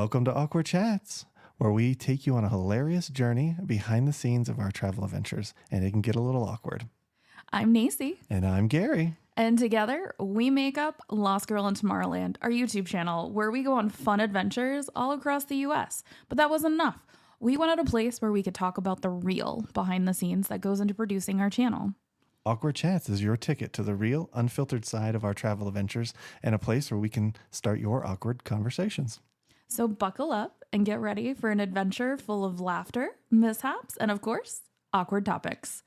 Welcome to Awkward Chats, where we take you on a hilarious journey behind the scenes of our travel adventures, and it can get a little awkward. I'm Nacy. And I'm Gary. And together, we make up Lost Girl in Tomorrowland, our YouTube channel, where we go on fun adventures all across the U.S. But that wasn't enough. We wanted a place where we could talk about the real behind the scenes that goes into producing our channel. Awkward Chats is your ticket to the real, unfiltered side of our travel adventures and a place where we can start your awkward conversations. So buckle up and get ready for an adventure full of laughter, mishaps, and of course, awkward topics.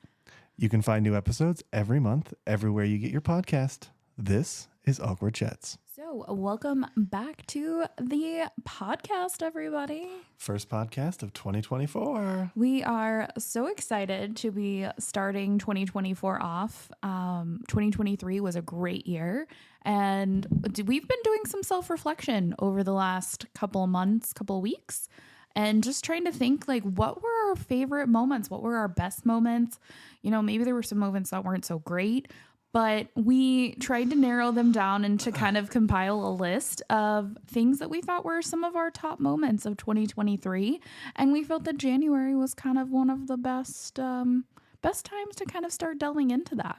You can find new episodes every month, everywhere you get your podcast. This is Awkward Chats. So welcome back to the podcast, everybody. First podcast of 2024. We are so excited to be starting 2024 off. 2023 was a great year, and we've been doing some self-reflection over the last couple of months, couple of weeks, and just trying to think, like, what were our favorite moments? What were our best moments? You know, maybe there were some moments that weren't so great, but we tried to narrow them down and to kind of compile a list of things that we thought were some of our top moments of 2023. And we felt that January was kind of one of the best times to kind of start delving into that.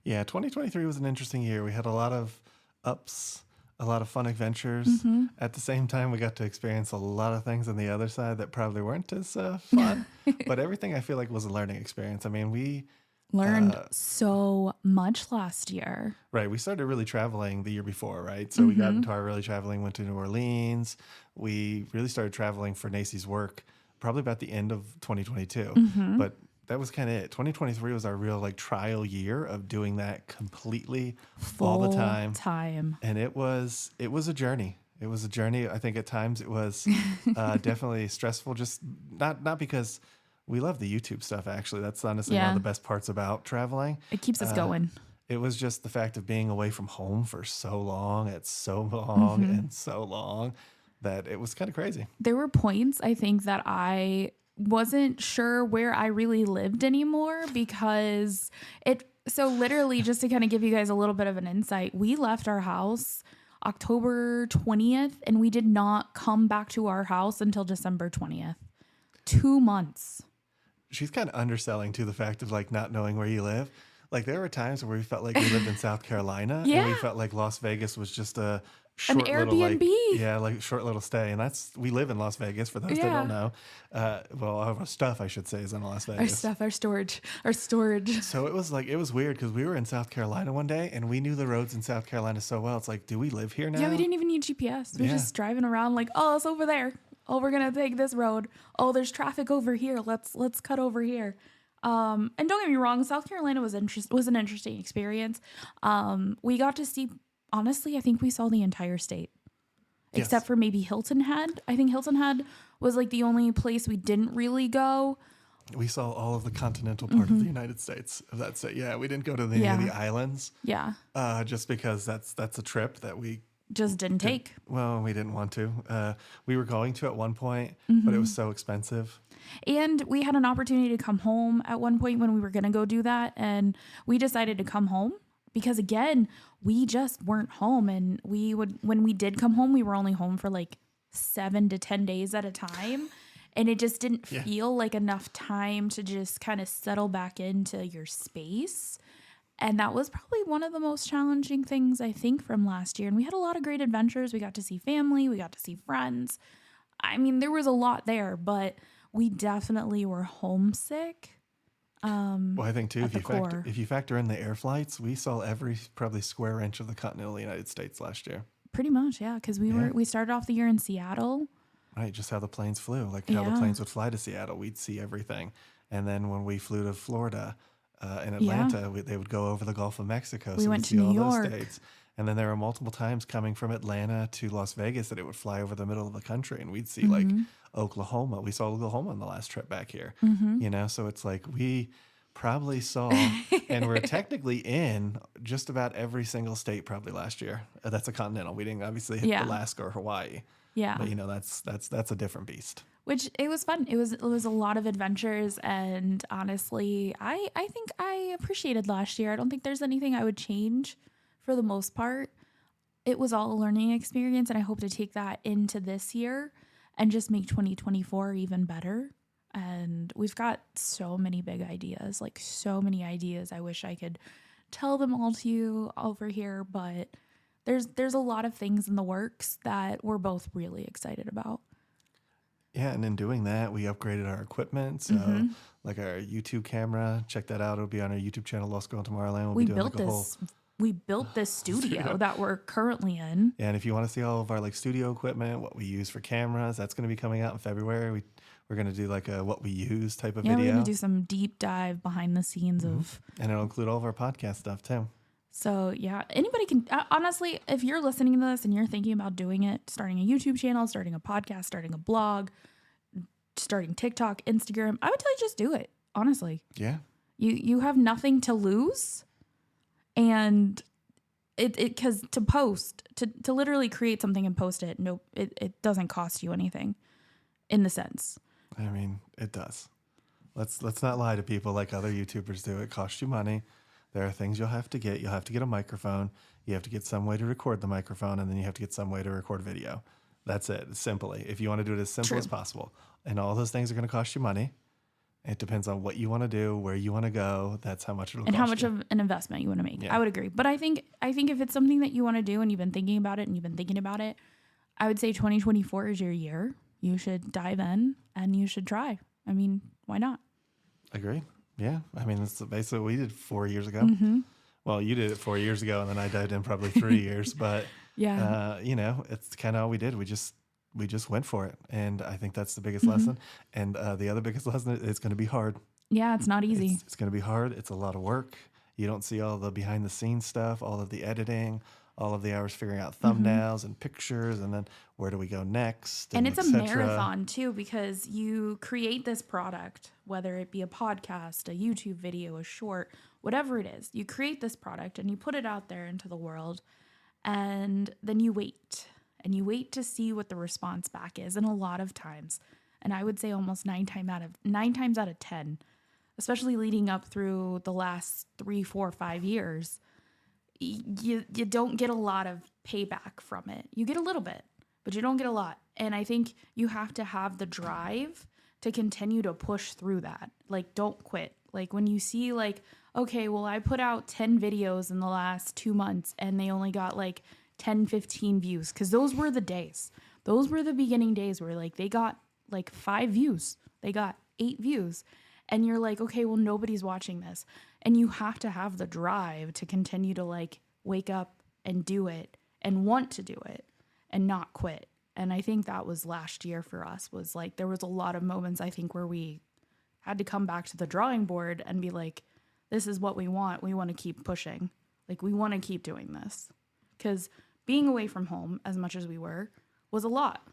Yeah, 2023 was an interesting year. We had a lot of ups, a lot of fun adventures. At the same time, we got to experience a lot of things on the other side that probably weren't as fun. But everything I feel like was a learning experience. I mean, we learned so much last year. Right. We started really traveling the year before, right? So we got into our really traveling, went to New Orleans. We really started traveling for Nacy's work probably about the end of 2022. But that was kind of it. 2023 was our real like trial year of doing that completely all the time. And it was a journey. It was a journey. I think at times it was definitely stressful, just not because we love the YouTube stuff, actually. That's honestly one of the best parts about traveling. It keeps us going. It was just the fact of being away from home for so long, and so long that it was kind of crazy. There were points, I think, that I wasn't sure where I really lived anymore because so literally, just to kind of give you guys a little bit of an insight, we left our house October 20th and we did not come back to our house until December 20th. 2 months. She's kind of underselling to the fact of like not knowing where you live. Like there were times where we felt like we lived in South Carolina and we felt like Las Vegas was just a short little Airbnb. short little stay. And we live in Las Vegas for those that don't know. Well, our stuff, I should say, is in Las Vegas. Our storage. So it was weird because we were in South Carolina one day and we knew the roads in South Carolina so well. It's like, do we live here now? Yeah, we didn't even need GPS. We were just driving around like, oh, it's over there. Oh, we're going to take this road. Oh, there's traffic over here. Let's cut over here. And don't get me wrong, South Carolina was an interesting experience. We got to see, honestly, I think we saw the entire state. Except for maybe Hilton Head. I think Hilton Head was like the only place we didn't really go. We saw all of the continental part of the United States of that state. Yeah, we didn't go to any of the islands. Yeah. Just because that's a trip that we just didn't take. Well, we didn't want to. We were going to at one point, but it was so expensive. And we had an opportunity to come home at one point when we were going to go do that. And we decided to come home because, again, we just weren't home. And when we did come home, we were only home for like 7 to 10 days at a time. And it just didn't feel like enough time to just kind of settle back into your space. And that was probably one of the most challenging things, I think, from last year. And we had a lot of great adventures. We got to see family. We got to see friends. I mean, there was a lot there, but we definitely were homesick. Well, I think, too, if you factor in the air flights, we saw every probably square inch of the continental United States last year. Pretty much, yeah, because we started off the year in Seattle. Right, just how the planes flew, like how the planes would fly to Seattle. We'd see everything. And then when we flew to Florida, in Atlanta, they would go over the Gulf of Mexico. We went to New York. Those states. And then there were multiple times coming from Atlanta to Las Vegas that it would fly over the middle of the country. And we'd see like Oklahoma. We saw Oklahoma on the last trip back here. You know, so it's like we probably saw, and we're technically in just about every single state probably last year. That's a continental. We didn't obviously hit Alaska or Hawaii. Yeah. But, you know, that's a different beast. Which it was fun. It was a lot of adventures, and honestly, I think I appreciated last year. I don't think there's anything I would change for the most part. it was all a learning experience, and I hope to take that into this year and just make 2024 even better. And we've got so many big ideas, like so many ideas. I wish I could tell them all to you over here, but there's a lot of things in the works that we're both really excited about. Yeah, and in doing that, we upgraded our equipment. So, like our YouTube camera, check that out. It'll be on our YouTube channel, Lost Girl in Tomorrowland. We'll We be doing built like a whole. this. We built this studio that we're currently in. Yeah, and if you want to see all of our like studio equipment, what we use for cameras, that's going to be coming out in February. We're going to do like a what we use type of Yeah, video. we're gonna do some deep dive behind the scenes of. And it'll include all of our podcast stuff too. So yeah, anybody can honestly, if you're listening to this and you're thinking about doing it, starting a YouTube channel, starting a podcast, starting a blog, starting TikTok, Instagram, I would tell you just do it. Honestly, Yeah. you have nothing to lose, and it because to post to literally create something and post it, no, it doesn't cost you anything, in the sense. I mean, it does. Let's not lie to people like other YouTubers do. It costs you money. There are things you'll have to get. You'll have to get a microphone. You have to get some way to record the microphone, and then you have to get some way to record video. That's it, simply. If you want to do it as simple True. as possible. And all those things are going to cost you money. It depends on what you want to do, where you want to go. That's how much it'll And cost how much you. of an investment you want to make. Yeah. I would agree. But I think if it's something that you want to do and you've been thinking about it, I would say 2024 is your year. You should dive in and you should try. I mean, why not? Agree. Yeah. I mean, that's basically what we did 4 years ago. Mm-hmm. Well, you did it 4 years ago, and then I dived in probably 3 years. But, Yeah. it's kind of all we did. We just went for it. And I think that's the biggest Mm-hmm. lesson. And the other biggest lesson is it's going to be hard. Yeah, it's not easy. It's going to be hard. It's a lot of work. You don't see all the behind the scenes stuff, all of the editing, all of the hours figuring out thumbnails and pictures, and then where do we go next? And it's a et cetera. marathon too, because you create this product, whether it be a podcast, a YouTube video, a short, whatever it is, you create this product and you put it out there into the world, and then you wait to see what the response back is. And a lot of times, and I would say almost 9 times out of 10, especially leading up through the last 3, 4, 5 years, you don't get a lot of payback from it. You get a little bit, but you don't get a lot. And I think you have to have the drive to continue to push through that. Like, don't quit. Like, when you see like, okay, well, I put out 10 videos in the last 2 months and they only got like 10, 15 views. Cause those were the days. Those were the beginning days where like they got like 5 views. They got 8 views. And you're like, okay, well, nobody's watching this. And you have to have the drive to continue to like wake up and do it and want to do it and not quit. And I think that was last year for us, was like, there was a lot of moments I think where we had to come back to the drawing board and be like, this is what we want. We want to keep pushing. Like, we want to keep doing this. Because being away from home as much as we were was a lot.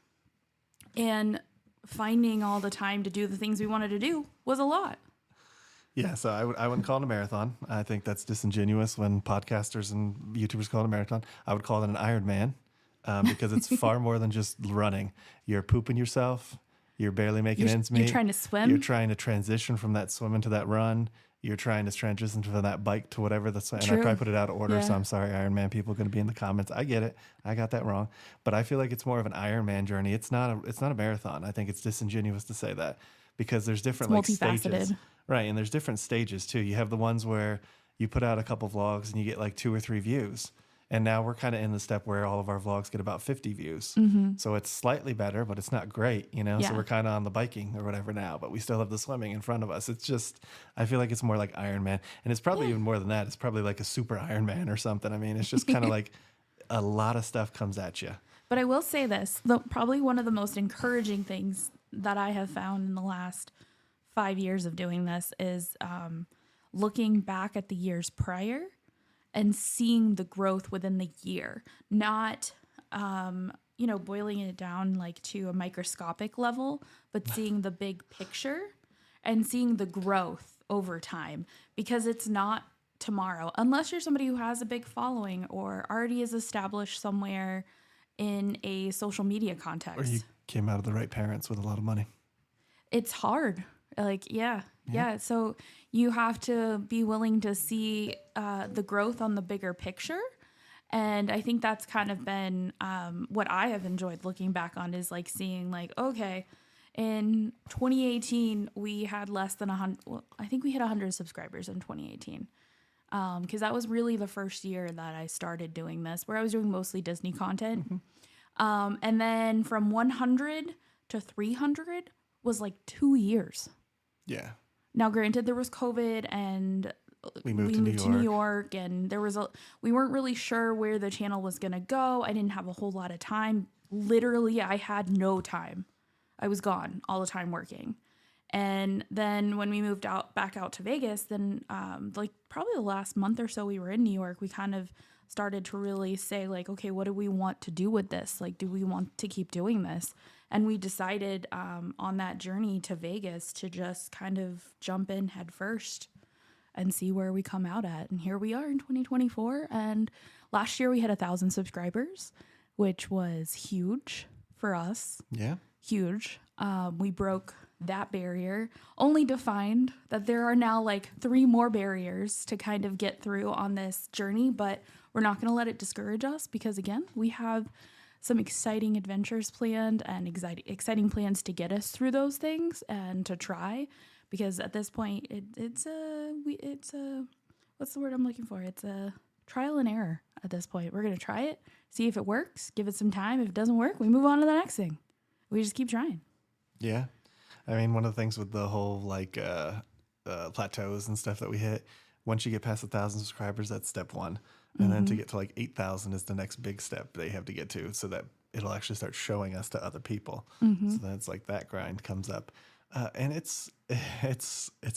And finding all the time to do the things we wanted to do was a lot. Yeah, so I wouldn't call it a marathon. I think that's disingenuous when podcasters and YouTubers call it a marathon. I would call it an Ironman because it's far more than just running. You're pooping yourself. You're barely making ends meet. You're trying to swim. You're trying to transition from that swim into that run. You're trying to transition from that bike to whatever that's. And I True. probably put it out of order, so Yeah. I'm sorry, Ironman people are going to be in the comments. I get it. I got that wrong. But I feel like it's more of an Ironman journey. It's not a marathon. I think it's disingenuous to say that because there's different like stages. multifaceted. Right, and there's different stages too. You have the ones where you put out a couple vlogs and you get like 2 or 3 views. And now we're kind of in the step where all of our vlogs get about 50 views. So it's slightly better, but it's not great, you know? Yeah. So we're kind of on the biking or whatever now, but we still have the swimming in front of us. It's just, I feel like it's more like Ironman. And it's probably even more than that. It's probably like a super Ironman or something. I mean, it's just kind of like a lot of stuff comes at you. But I will say this, probably one of the most encouraging things that I have found in the last 5 years of doing this is looking back at the years prior and seeing the growth within the year, not, boiling it down like to a microscopic level, but seeing the big picture and seeing the growth over time, because it's not tomorrow, unless you're somebody who has a big following or already is established somewhere in a social media context. Or you came out of the right parents with a lot of money. It's hard. Like, yeah. So you have to be willing to see the growth on the bigger picture And I think that's kind of been what I have enjoyed looking back on is like seeing like, okay, in 2018, we had less than 100. Well, I think we hit 100 subscribers in 2018. Because that was really the first year that I started doing this, where I was doing mostly Disney content. And then from 100 to 300 was like 2 years. Yeah. Now, granted, there was COVID and We moved to New York, and we weren't really sure where the channel was going to go. I didn't have a whole lot of time. Literally, I had no time. I was gone all the time working. And then when we moved back out to Vegas, then like probably the last month or so we were in New York, we kind of started to really say like, okay, what do we want to do with this? Like, do we want to keep doing this? And we decided on that journey to Vegas to just kind of jump in head first and see where we come out at. And here we are in 2024. And last year we had 1,000 subscribers, which was huge for us. Yeah. Huge. We broke that barrier, only to find that there are now like 3 more barriers to kind of get through on this journey, but we're not going to let it discourage us because again, we have some exciting adventures planned and exciting plans to get us through those things and to try, because at this point it's a what's the word I'm looking for? It's a trial and error at this point. We're going to try it, see if it works, give it some time. If it doesn't work, we move on to the next thing. We just keep trying. Yeah. I mean, one of the things with the whole like plateaus and stuff that we hit, once you get past 1,000 subscribers, that's step 1. And then to get to like 8,000 is the next big step they have to get to, so that it'll actually start showing us to other people. So that's like that grind comes up. And it's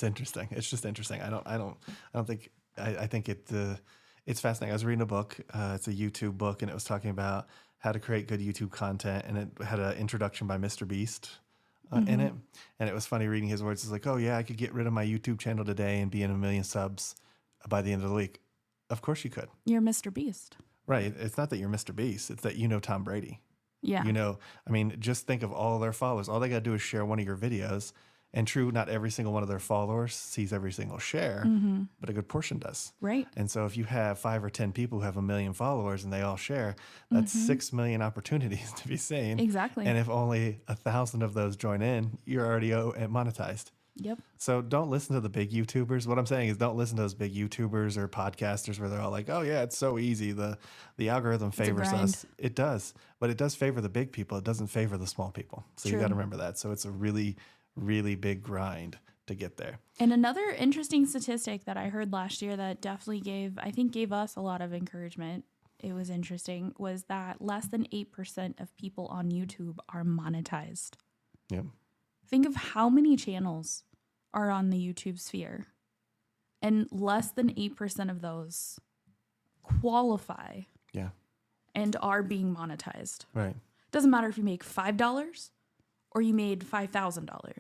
interesting. It's just interesting. I think it's fascinating. I was reading a book. It's a YouTube book, and it was talking about how to create good YouTube content. And it had an introduction by Mr. Beast in it. And it was funny reading his words. It's like, oh yeah, I could get rid of my YouTube channel today and be in 1 million subs by the end of the week. Of course you could. You're Mr. Beast. Right. It's not that you're Mr. Beast. It's that you know Tom Brady. Yeah. You know, I mean, just think of all their followers. All they got to do is share one of your videos. And true, not every single one of their followers sees every single share, but a good portion does. Right. And so if you have 5 or 10 people who have 1 million followers and they all share, that's 6 million opportunities to be seen. Exactly. And if only 1,000 of those join in, you're already monetized. Yep. So don't listen to the big YouTubers. What I'm saying is don't listen to those big YouTubers or podcasters where they're all like, oh yeah, it's so easy. The algorithm favors us. It does, but it does favor the big people. It doesn't favor the small people. So you got to remember that. So it's a really, really big grind to get there. And another interesting statistic that I heard last year that definitely gave us a lot of encouragement. It was interesting, was that less than 8% of people on YouTube are monetized. Yep. Think of how many channels are on the YouTube sphere, and less than 8% of those qualify. Yeah. And are being monetized. Right. Doesn't matter if you make $5 or you made $5,000.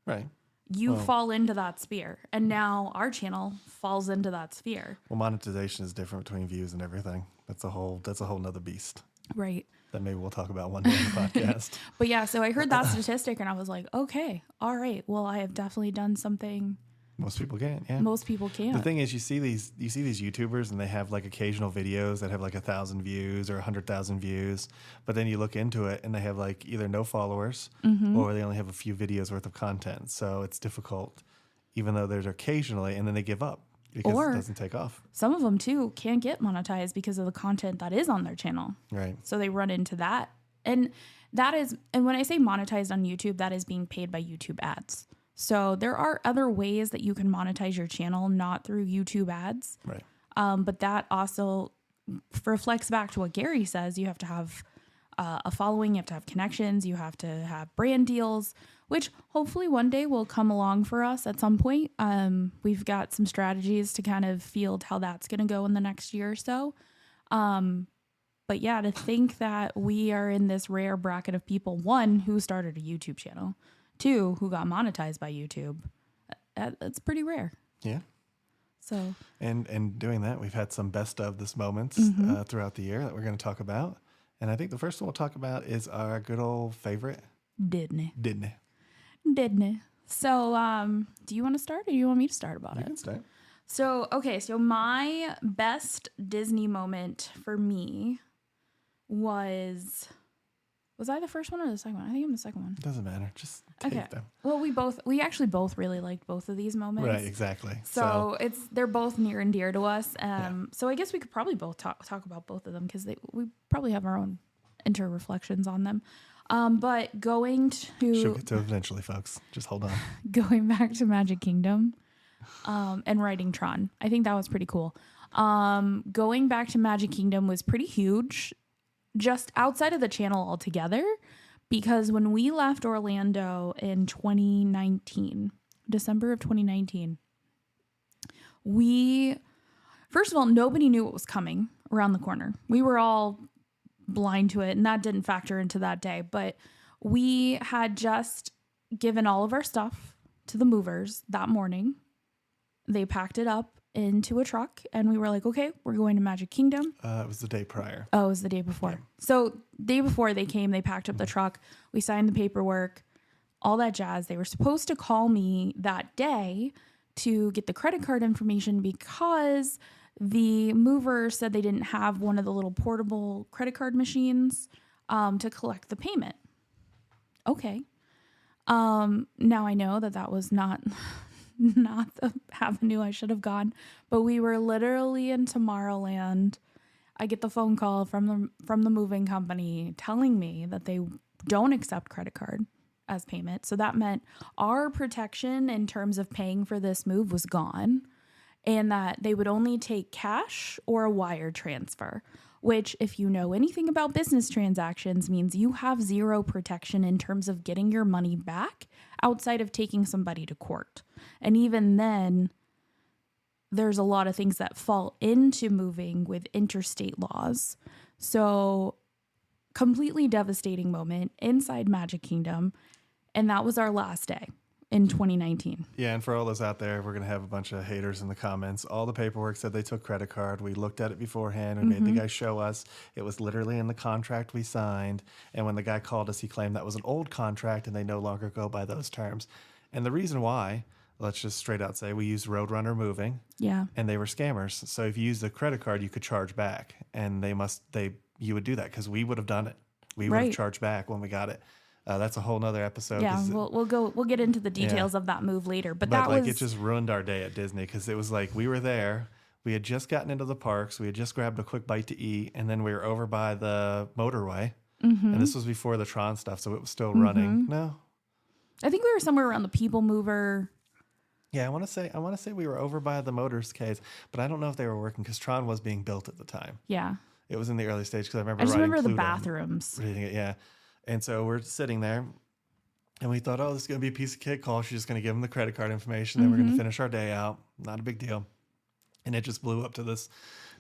Right. You fall into that sphere, and now our channel falls into that sphere. Well, monetization is different between views and everything. That's a whole nother beast. Right. That maybe we'll talk about one day on the podcast. But yeah, so I heard that statistic and I was like, okay, all right. Well, I have definitely done something. Most people can't. Yeah. Most people can't. The thing is, you see these YouTubers and they have like occasional videos that have like 1,000 views or 100,000 views, but then you look into it and they have like either no followers or they only have a few videos worth of content. So it's difficult, even though there's occasionally, and then they give up because it doesn't take off. Some of them too can't get monetized because of the content that is on their channel. Right. So they run into that. And when I say monetized on YouTube, that is being paid by YouTube ads. So there are other ways that you can monetize your channel, not through YouTube ads. Right. But that also reflects back to what Gary says. You have to have a following, you have to have connections, you have to have brand deals, which hopefully one day will come along for us at some point. We've got some strategies to kind of field how that's going to go in the next year or so. But yeah, to think that we are in this rare bracket of people, 1, who started a YouTube channel, 2, who got monetized by YouTube, that's pretty rare. Yeah. So. And doing that, we've had some best of this moments throughout the year that we're going to talk about. And I think the first one we'll talk about is our good old favorite. Didn't it? So, do you want to start or do you want me to start about it? You can start. So my best Disney moment for me was I the first one or the second one? I think I'm the second one. Doesn't matter. Just take them. Well, we actually both really liked both of these moments. Right, exactly. So they're both near and dear to us. So I guess we could probably both talk about both of them because we probably have our own inter-reflections on them. But going to... She'll get to eventually, folks. Just hold on. Going back to Magic Kingdom and riding Tron. I think that was pretty cool. Going back to Magic Kingdom was pretty huge, just outside of the channel altogether, because when we left Orlando in 2019, December of 2019, first of all, nobody knew what was coming around the corner. We were all blind to it, and that didn't factor into that day. But we had just given all of our stuff to the movers that morning. They packed it up into a truck, and we were like, okay, we're going to Magic Kingdom. It was the day prior. Oh, it was the day before. Yeah. So day before they came, they packed up the truck. We signed the paperwork, all that jazz. They were supposed to call me that day to get the credit card information because the mover said they didn't have one of the little portable credit card machines to collect the payment. Okay. Now I know that was not the avenue I should have gone, but we were literally in Tomorrowland. I get the phone call from the moving company telling me that they don't accept credit card as payment. So that meant our protection in terms of paying for this move was gone, and that they would only take cash or a wire transfer, which, if you know anything about business transactions, means you have zero protection in terms of getting your money back outside of taking somebody to court. And even then, there's a lot of things that fall into moving with interstate laws. So, completely devastating moment inside Magic Kingdom. And that was our last day in 2019. Yeah, and for all those out there, we're going to have a bunch of haters in the comments. All the paperwork said they took credit card. We looked at it beforehand. We made the guy show us. It was literally in the contract we signed. And when the guy called us, he claimed that was an old contract and they no longer go by those terms. And the reason why, let's just straight out say, we used Roadrunner Moving. Yeah. And they were scammers. So if you used a credit card, you could charge back. And you would do that because we would have done it. We would have charged back when we got it. That's a whole nother episode. Yeah, we'll get into the details of that move later. But that was... it just ruined our day at Disney because it was like we were there. We had just gotten into the parks. We had just grabbed a quick bite to eat. And then we were over by the motorway. And this was before the Tron stuff, so it was still running. No? I think we were somewhere around the People Mover. Yeah, I want to say we were over by the motorcades, but I don't know if they were working because Tron was being built at the time. Yeah. It was in the early stage because I just remember Pluto the bathrooms. Reading it, yeah. And so we're sitting there, and we thought, oh, this is going to be a piece of cake call. She's just going to give them the credit card information. Then we're going to finish our day out. Not a big deal. And it just blew up to this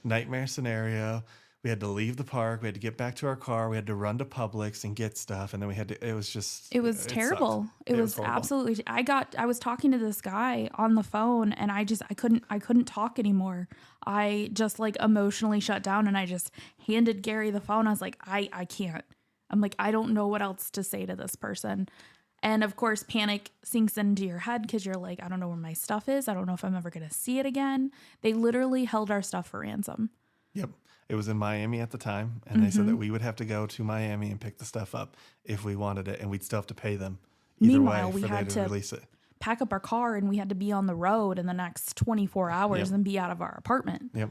nightmare scenario. We had to leave the park. We had to get back to our car. We had to run to Publix and get stuff. And then it was terrible. It was absolutely, I was talking to this guy on the phone, and I couldn't talk anymore. I just emotionally shut down, and I just handed Gary the phone. I was like, I can't. I'm like, I don't know what else to say to this person. And of course, panic sinks into your head because you're like, I don't know where my stuff is. I don't know if I'm ever going to see it again. They literally held our stuff for ransom. Yep. It was in Miami at the time. And they said that we would have to go to Miami and pick the stuff up if we wanted it. And we'd still have to pay them either Meanwhile, way we had to release it. Pack up our car, and we had to be on the road in the next 24 hours and be out of our apartment. Yep.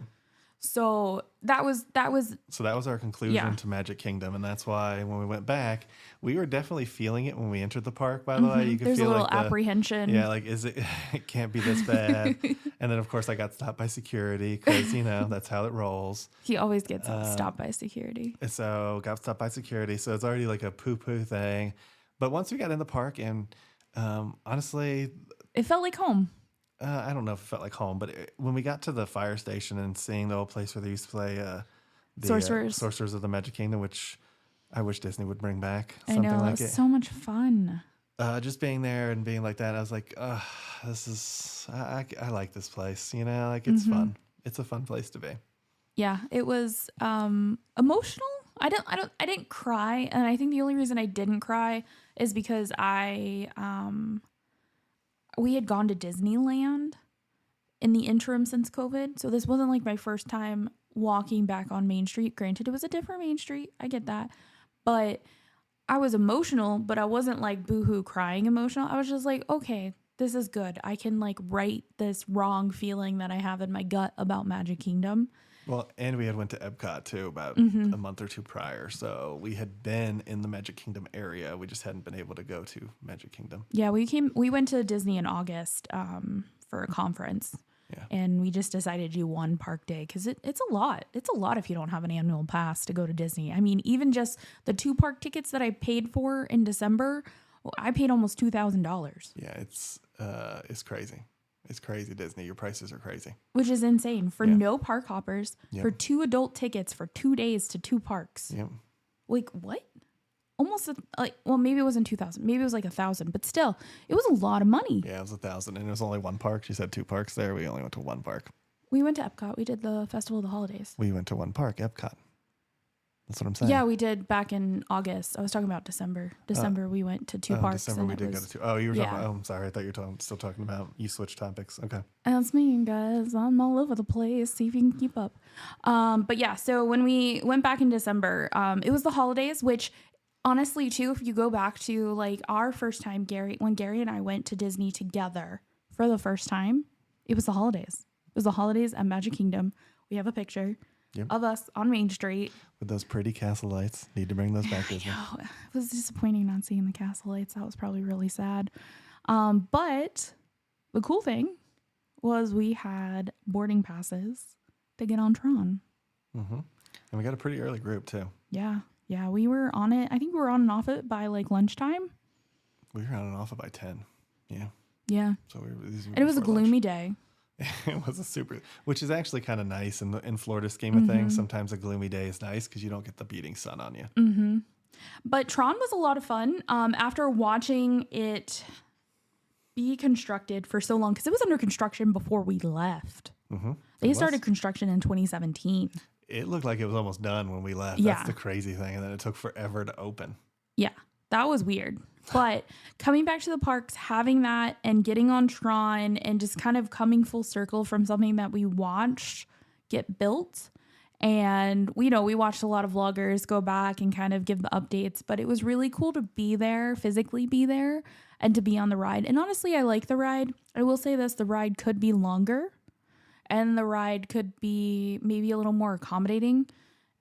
So that was our conclusion to Magic Kingdom, and that's why when we went back, we were definitely feeling it when we entered the park. By the way, you could There's feel a little apprehension. Yeah, is it? It can't be this bad. And then of course I got stopped by security because that's how it rolls. He always gets stopped by security. So got stopped by security. So it's already like a poo-poo thing. But once we got in the park, and honestly, it felt like home. I don't know if it felt like home, but when we got to the fire station and seeing the old place where they used to play the Sorcerers of the Magic Kingdom, which I wish Disney would bring back. Something I know, like it was so much fun. Just being there and being like that, I was like, I like this place. It's fun. It's a fun place to be. Yeah, it was emotional. I didn't cry, and I think the only reason I didn't cry is because we had gone to Disneyland in the interim since COVID. So this wasn't like my first time walking back on Main Street. Granted, it was a different Main Street. I get that. But I was emotional, but I wasn't like boohoo crying emotional. I was just like, okay, this is good. I can like right this wrong feeling that I have in my gut about Magic Kingdom. Well, and we had went to Epcot too about a month or two prior. So we had been in the Magic Kingdom area. We just hadn't been able to go to Magic Kingdom. Yeah, we went to Disney in August for a conference. Yeah. And we just decided to do one park day because it's a lot. It's a lot if you don't have an annual pass to go to Disney. I mean, even just the 2 park tickets that I paid for in December, I paid almost $2,000. Yeah, it's crazy. It's crazy, Disney. Your prices are crazy. Which is insane for no park hoppers, for 2 adult tickets for 2 days to 2 parks. Yep. Like, what? Almost well, maybe it wasn't 2,000. Maybe it was like 1,000, but still, it was a lot of money. Yeah, it was 1,000, and it was only 1 park. She said 2 parks there. We only went to 1 park. We went to Epcot. We did the Festival of the Holidays. We went to 1 park, Epcot. That's what I'm saying. Yeah, we did back in August. I was talking about December. We went to 2 parks. December we did go to 2. Oh, you were talking about, I'm sorry. I thought you were still talking about, you switched topics. Okay. That's me, guys. I'm all over the place. See if you can keep up. But yeah, so when we went back in December, it was the holidays, which honestly, too, if you go back to like our first time, when Gary and I went to Disney together for the first time, it was the holidays. It was the holidays at Magic Kingdom. We have a picture of us on Main Street. With those pretty castle lights. Need to bring those back, Disney. It was disappointing not seeing the castle lights. That was probably really sad. But the cool thing was we had boarding passes to get on Tron. Mm-hmm. And we got a pretty early group, too. Yeah. Yeah, we were on it. I think we were on and off it by like lunchtime. We were on and off it by 10. Yeah. Yeah. So and it was a gloomy day. It was which is actually kind of nice in Florida scheme of things. Sometimes a gloomy day is nice because you don't get the beating sun on you. Mm-hmm. But Tron was a lot of fun. After watching it be constructed for so long, because it was under construction before we left. Mm-hmm. They started construction in 2017. It looked like it was almost done when we left. Yeah. That's the crazy thing. And then it took forever to open. Yeah, that was weird. But coming back to the parks, having that and getting on Tron and just kind of coming full circle from something that we watched get built. And, we watched a lot of vloggers go back and kind of give the updates. But it was really cool to be there, physically be there, and to be on the ride. And honestly, I like the ride. I will say this, the ride could be longer. And the ride could be maybe a little more accommodating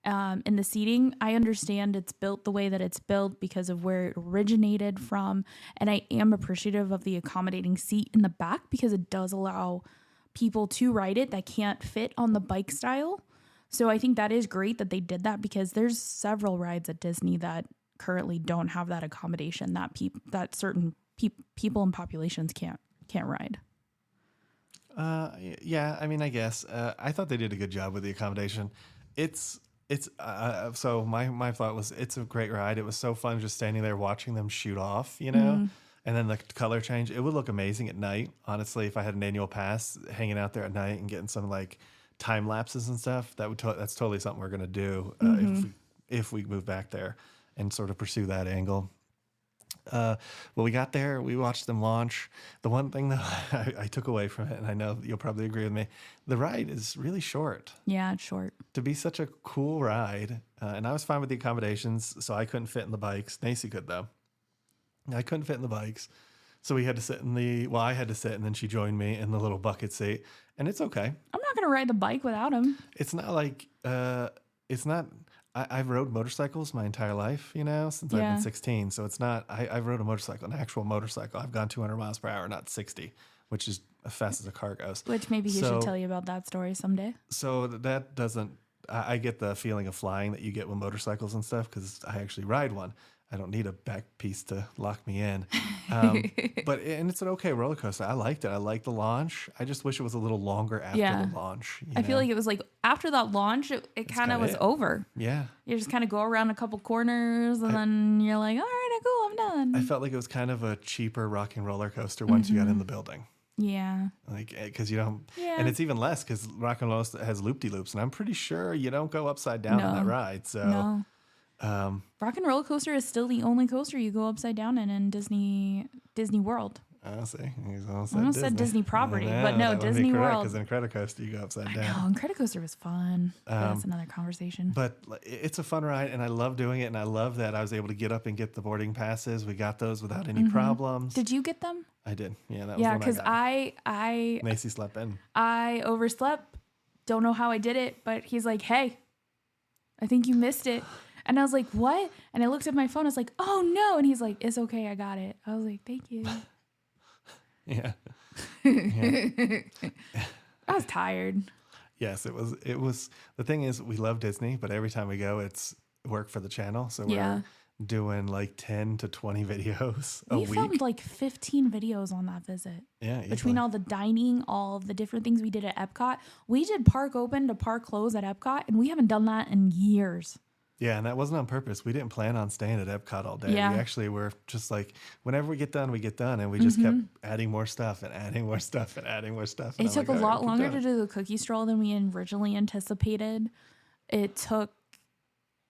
in the seating. I understand it's built the way that it's built because of where it originated from. And I am appreciative of the accommodating seat in the back because it does allow people to ride it that can't fit on the bike style. So I think that is great that they did that because there's several rides at Disney that currently don't have that accommodation that certain people and populations can't ride. Yeah, I mean, I guess I thought they did a good job with the accommodation. So my thought was it's a great ride. It was so fun just standing there watching them shoot off, and then the color change. It would look amazing at night. Honestly, if I had an annual pass, hanging out there at night and getting some like time lapses and stuff, that's totally something we're gonna do if we move back there and sort of pursue that angle. Well, we got there, we watched them launch. The one thing that I took away from it, and I know you'll probably agree with me, the ride is really short. Yeah, it's short. To be such a cool ride, and I was fine with the accommodations, so I couldn't fit in the bikes. Nacy could, though. I couldn't fit in the bikes, so we had to sit I had to sit, and then she joined me in the little bucket seat, and it's okay. I'm not going to ride the bike without him. It's not like, I've rode motorcycles my entire life, since I've been 16. So it's not, I've rode a motorcycle, an actual motorcycle. I've gone 200 miles per hour, not 60, which is as fast as a car goes. Which maybe he should tell you about that story someday. So that doesn't, I get the feeling of flying that you get with motorcycles and stuff because I actually ride one. I don't need a back piece to lock me in. But it's an okay roller coaster. I liked it. I liked the launch. I just wish it was a little longer after the launch. I feel like it was like after that launch, it kind of was over. Yeah. You just kind of go around a couple corners and then you're like, all right, cool, I'm done. I felt like it was kind of a cheaper rocking roller coaster once you got in the building. Yeah. Like, because you don't, and it's even less because rock and roll has loop-de-loops, and I'm pretty sure you don't go upside down on that ride. So. No. Rock and Roller Coaster is still the only coaster you go upside down in Disney World. I see. He's almost I almost said Disney property, but no, Disney World. Because in Incredicoaster, you go upside down. No, Incredicoaster was fun. But that's another conversation. But it's a fun ride, and I love doing it, and I love that I was able to get up and get the boarding passes. We got those without any problems. Did you get them? I did. Yeah, that was Yeah, the one because Macy slept in. I overslept. Don't know how I did it, but he's like, "Hey, I think you missed it." And I was like, "What?" And I looked at my phone. I was like, "Oh no!" And he's like, "It's okay, I got it." I was like, "Thank you." Yeah. I was tired. Yes, it was. It was. The thing is, we love Disney, but every time we go, it's work for the channel. So we're doing like 10 to 20 videos a week. We filmed like 15 videos on that visit. Yeah, easily. Between all the dining, all of the different things we did at Epcot. We did park open to park close at Epcot, and we haven't done that in years. Yeah, and that wasn't on purpose. We didn't plan on staying at Epcot all day. Yeah. We actually were just like, whenever we get done, we get done. And we just kept adding more stuff and adding more stuff and adding more stuff. And It took a lot longer to do the cookie stroll than we originally anticipated. It took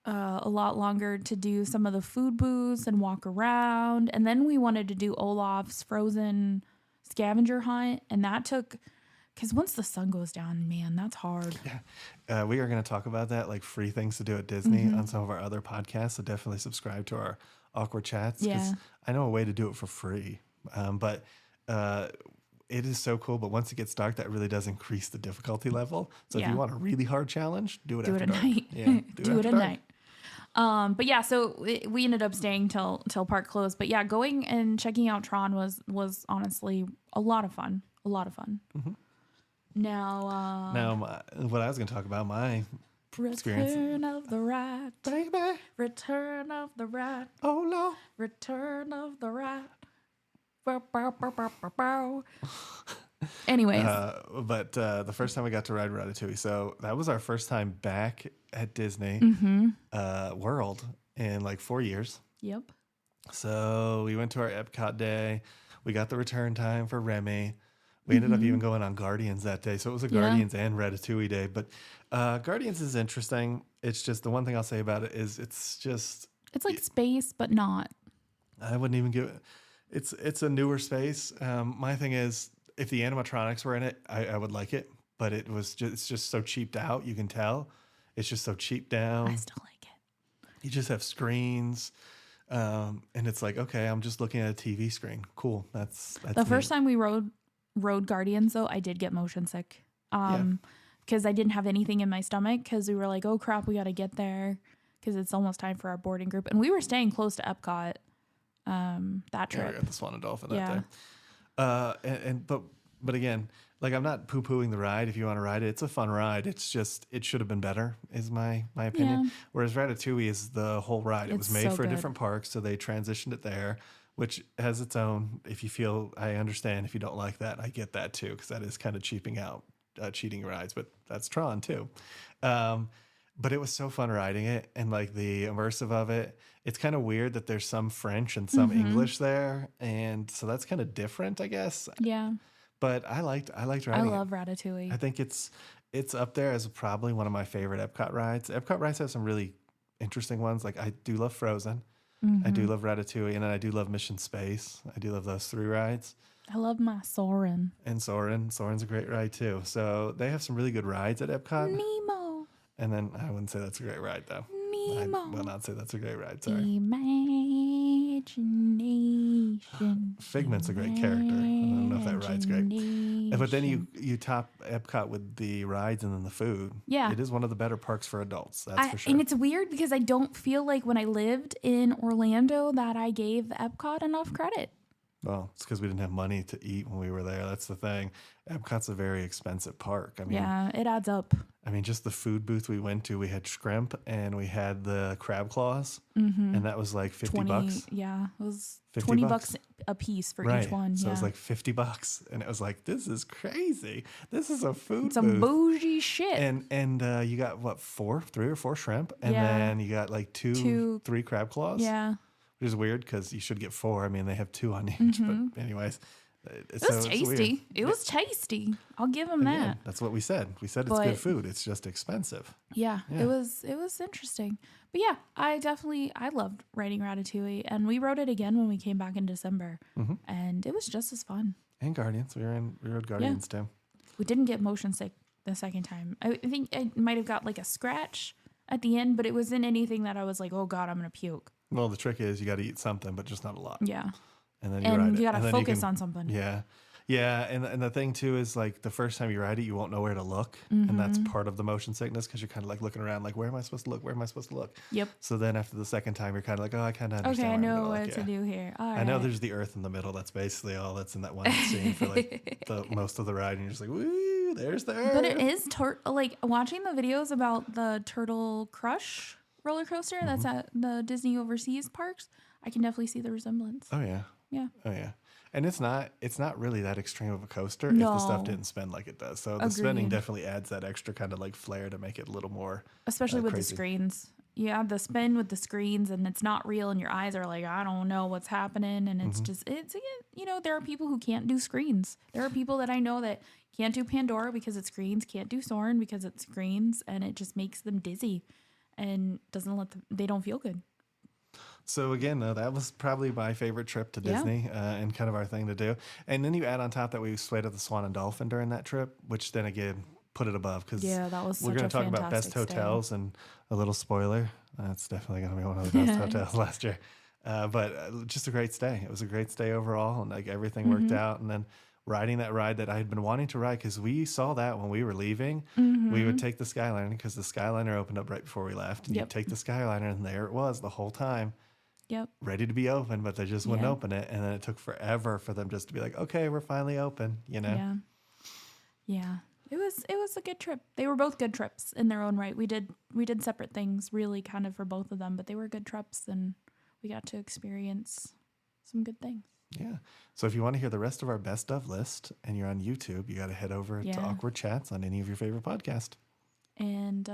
a lot longer to do some of the food booths and walk around. And then we wanted to do Olaf's frozen scavenger hunt. And that took... Because once the sun goes down, man, that's hard. Yeah. We are going to talk about that, like free things to do at Disney on some of our other podcasts. So definitely subscribe to our Awkward Chats. Yeah. I know a way to do it for free. But it is so cool. But once it gets dark, that really does increase the difficulty level. So if you want a really hard challenge, do it after dark. Night. Yeah, do it at night. But yeah, so we ended up staying till park closed. But yeah, going and checking out Tron was honestly a lot of fun. A lot of fun. Mm-hmm. Now, what I was going to talk about, my experience. Return of the Rat. Baby. Return of the Rat. Oh, no. Return of the Rat. Bow, bow, bow, bow, bow, bow. Anyways. But the first time we got to ride Ratatouille, so that was our first time back at Disney World in like 4 years. Yep. So we went to our Epcot day. We got the return time for Remy. We ended up even going on Guardians that day. So it was a Guardians and Ratatouille day. But Guardians is interesting. It's just the one thing I'll say about it is it's like space, but not. I wouldn't even give it. It's a newer space. My thing is, if the animatronics were in it, I would like it. But it's just so cheaped out. You can tell. It's just so cheaped down. I still like it. You just have screens. And it's like, okay, I'm just looking at a TV screen. Cool. That's the first time we rode Guardians, though, I did get motion sick because I didn't have anything in my stomach because we were like, oh crap, we got to get there because it's almost time for our boarding group, and we were staying close to Epcot that trip. Yeah, we got the Swan and Dolphin that day. But again, like, I'm not poo-pooing the ride. If you want to ride it, it's a fun ride. It's just, it should have been better, is my opinion. Whereas Ratatouille is the whole ride. It was made for a different park, so they transitioned it there, which has its own. If you feel, I understand if you don't like that, I get that too, because that is kind of cheating rides. But that's Tron too. But it was so fun riding it, and like the immersive of it. It's kind of weird that there's some French and some English there, and so that's kind of different, I guess. Yeah. But I liked riding. I love Ratatouille. I think it's up there as probably one of my favorite Epcot rides. Epcot rides have some really interesting ones. Like, I do love Frozen. I do love Ratatouille, and then I do love Mission Space. I do love those 3 rides. I love my Soarin'. And Soarin's a great ride too. So they have some really good rides at Epcot. Nemo. And then I wouldn't say that's a great ride though. Nemo. I will not say that's a great ride. Sorry. Imagination. Figment's a great character. I don't know if that ride's great. But then you top Epcot with the rides and then the food. Yeah. It is one of the better parks for adults. That's for sure. And it's weird because I don't feel like when I lived in Orlando that I gave Epcot enough credit. Well, it's because we didn't have money to eat when we were there. That's the thing. Epcot's a very expensive park. I mean, yeah, it adds up. I mean, just the food booth we went to, we had shrimp and we had the crab claws, and that was like $50. Yeah, it was $20 a piece for right. each one. So yeah. it was like $50, and it was like, this is crazy. This is a food Some booth. bougie shit. And you got what, 3 or 4 shrimp, and then you got like 3 crab claws. Yeah. Which is weird because you should get 4. I mean, they have 2 on each, but anyways. It was tasty. It was tasty. I'll give them that. That's what we said. We said it's good food. It's just expensive. Yeah, it was interesting. But yeah, I loved writing Ratatouille, and we wrote it again when we came back in December, and it was just as fun. And Guardians. We wrote Guardians too. We didn't get motion sick the second time. I think I might have got like a scratch at the end, but it wasn't anything that I was like, oh God, I'm gonna puke. Well, the trick is you got to eat something, but just not a lot. Yeah. And then you got to focus on something. Yeah. Yeah. And the thing too is like the first time you ride it, you won't know where to look. And that's part of the motion sickness because you're kind of like looking around like, where am I supposed to look? Where am I supposed to look? Yep. So then after the second time, you're kind of like, oh, I kind of understand. Okay, I know what to do here. All right. I know there's the earth in the middle. That's basically all that's in that one scene for like the most of the ride. And you're just like, woo, there's the earth. But it is like watching the videos about the Turtle Crush roller coaster that's at the Disney overseas parks. I can definitely see the resemblance. Oh, yeah. Yeah. Oh, yeah. And it's not really that extreme of a coaster if the stuff didn't spin like it does. So the spinning definitely adds that extra kind of like flair to make it a little more especially with crazy. The screens. You have the spin with the screens and it's not real and your eyes are like, I don't know what's happening. And it's just, there are people who can't do screens. There are people that I know that can't do Pandora because it's screens, can't do Soarin' because it's screens, and it just makes them dizzy and they don't feel good. So again, that was probably my favorite trip to Disney and kind of our thing to do. And then you add on top that we stayed at the Swan and Dolphin during that trip, which then again put it above because that was we're going to talk about best hotels and a little spoiler. That's definitely going to be one of the best hotels last year. But just a great stay. It was a great stay overall, and like everything worked out. And then riding that ride that I had been wanting to ride because we saw that when we were leaving. We would take the Skyliner because the Skyliner opened up right before we left. And you'd take the Skyliner, and there it was the whole time. Yep. Ready to be open, but they just wouldn't open it. And then it took forever for them just to be like, okay, we're finally open, Yeah. Yeah. It was a good trip. They were both good trips in their own right. We did separate things really kind of for both of them, but they were good trips and we got to experience some good things. Yeah. So if you want to hear the rest of our best of list and you're on YouTube, you got to head over to Awkward Chats on any of your favorite podcast. And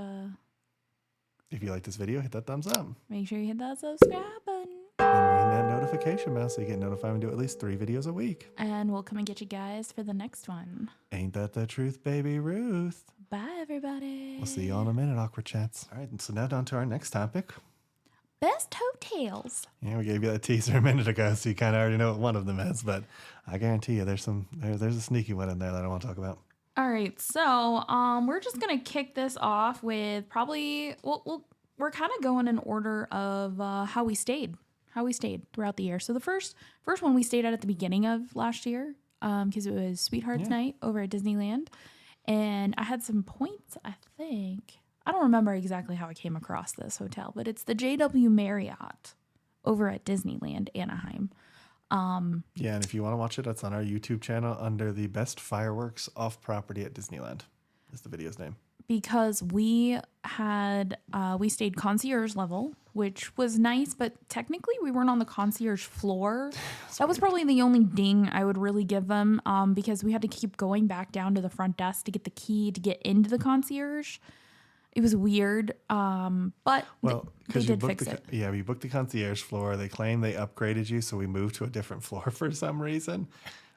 if you like this video, hit that thumbs up. Make sure you hit that subscribe button. And ring that notification bell so you get notified when we do at least 3 videos a week. And we'll come and get you guys for the next one. Ain't that the truth, baby Ruth? Bye, everybody. We'll see you all in a minute, Awkward Chats. All right, and so now down to our next topic. Best hotels. Yeah, we gave you that teaser a minute ago, so you kind of already know what one of them is. But I guarantee you there's a sneaky one in there that I want to talk about. All right, so we're just gonna kick this off with probably we're kind of going in order of how we stayed throughout the year. So the first one we stayed at the beginning of last year because it was Sweethearts Night over at Disneyland, and I had some points. I think I don't remember exactly how I came across this hotel, but it's the JW Marriott over at Disneyland Anaheim. Yeah, and if you want to watch it, it's on our YouTube channel under the Best Fireworks Off Property at Disneyland is the video's name. Because we stayed concierge level, which was nice, but technically we weren't on the concierge floor. That was probably the only ding I would really give them because we had to keep going back down to the front desk to get the key to get into the concierge. It was weird, but they did fix it. Yeah, we booked the concierge floor. They claim they upgraded you, so we moved to a different floor for some reason.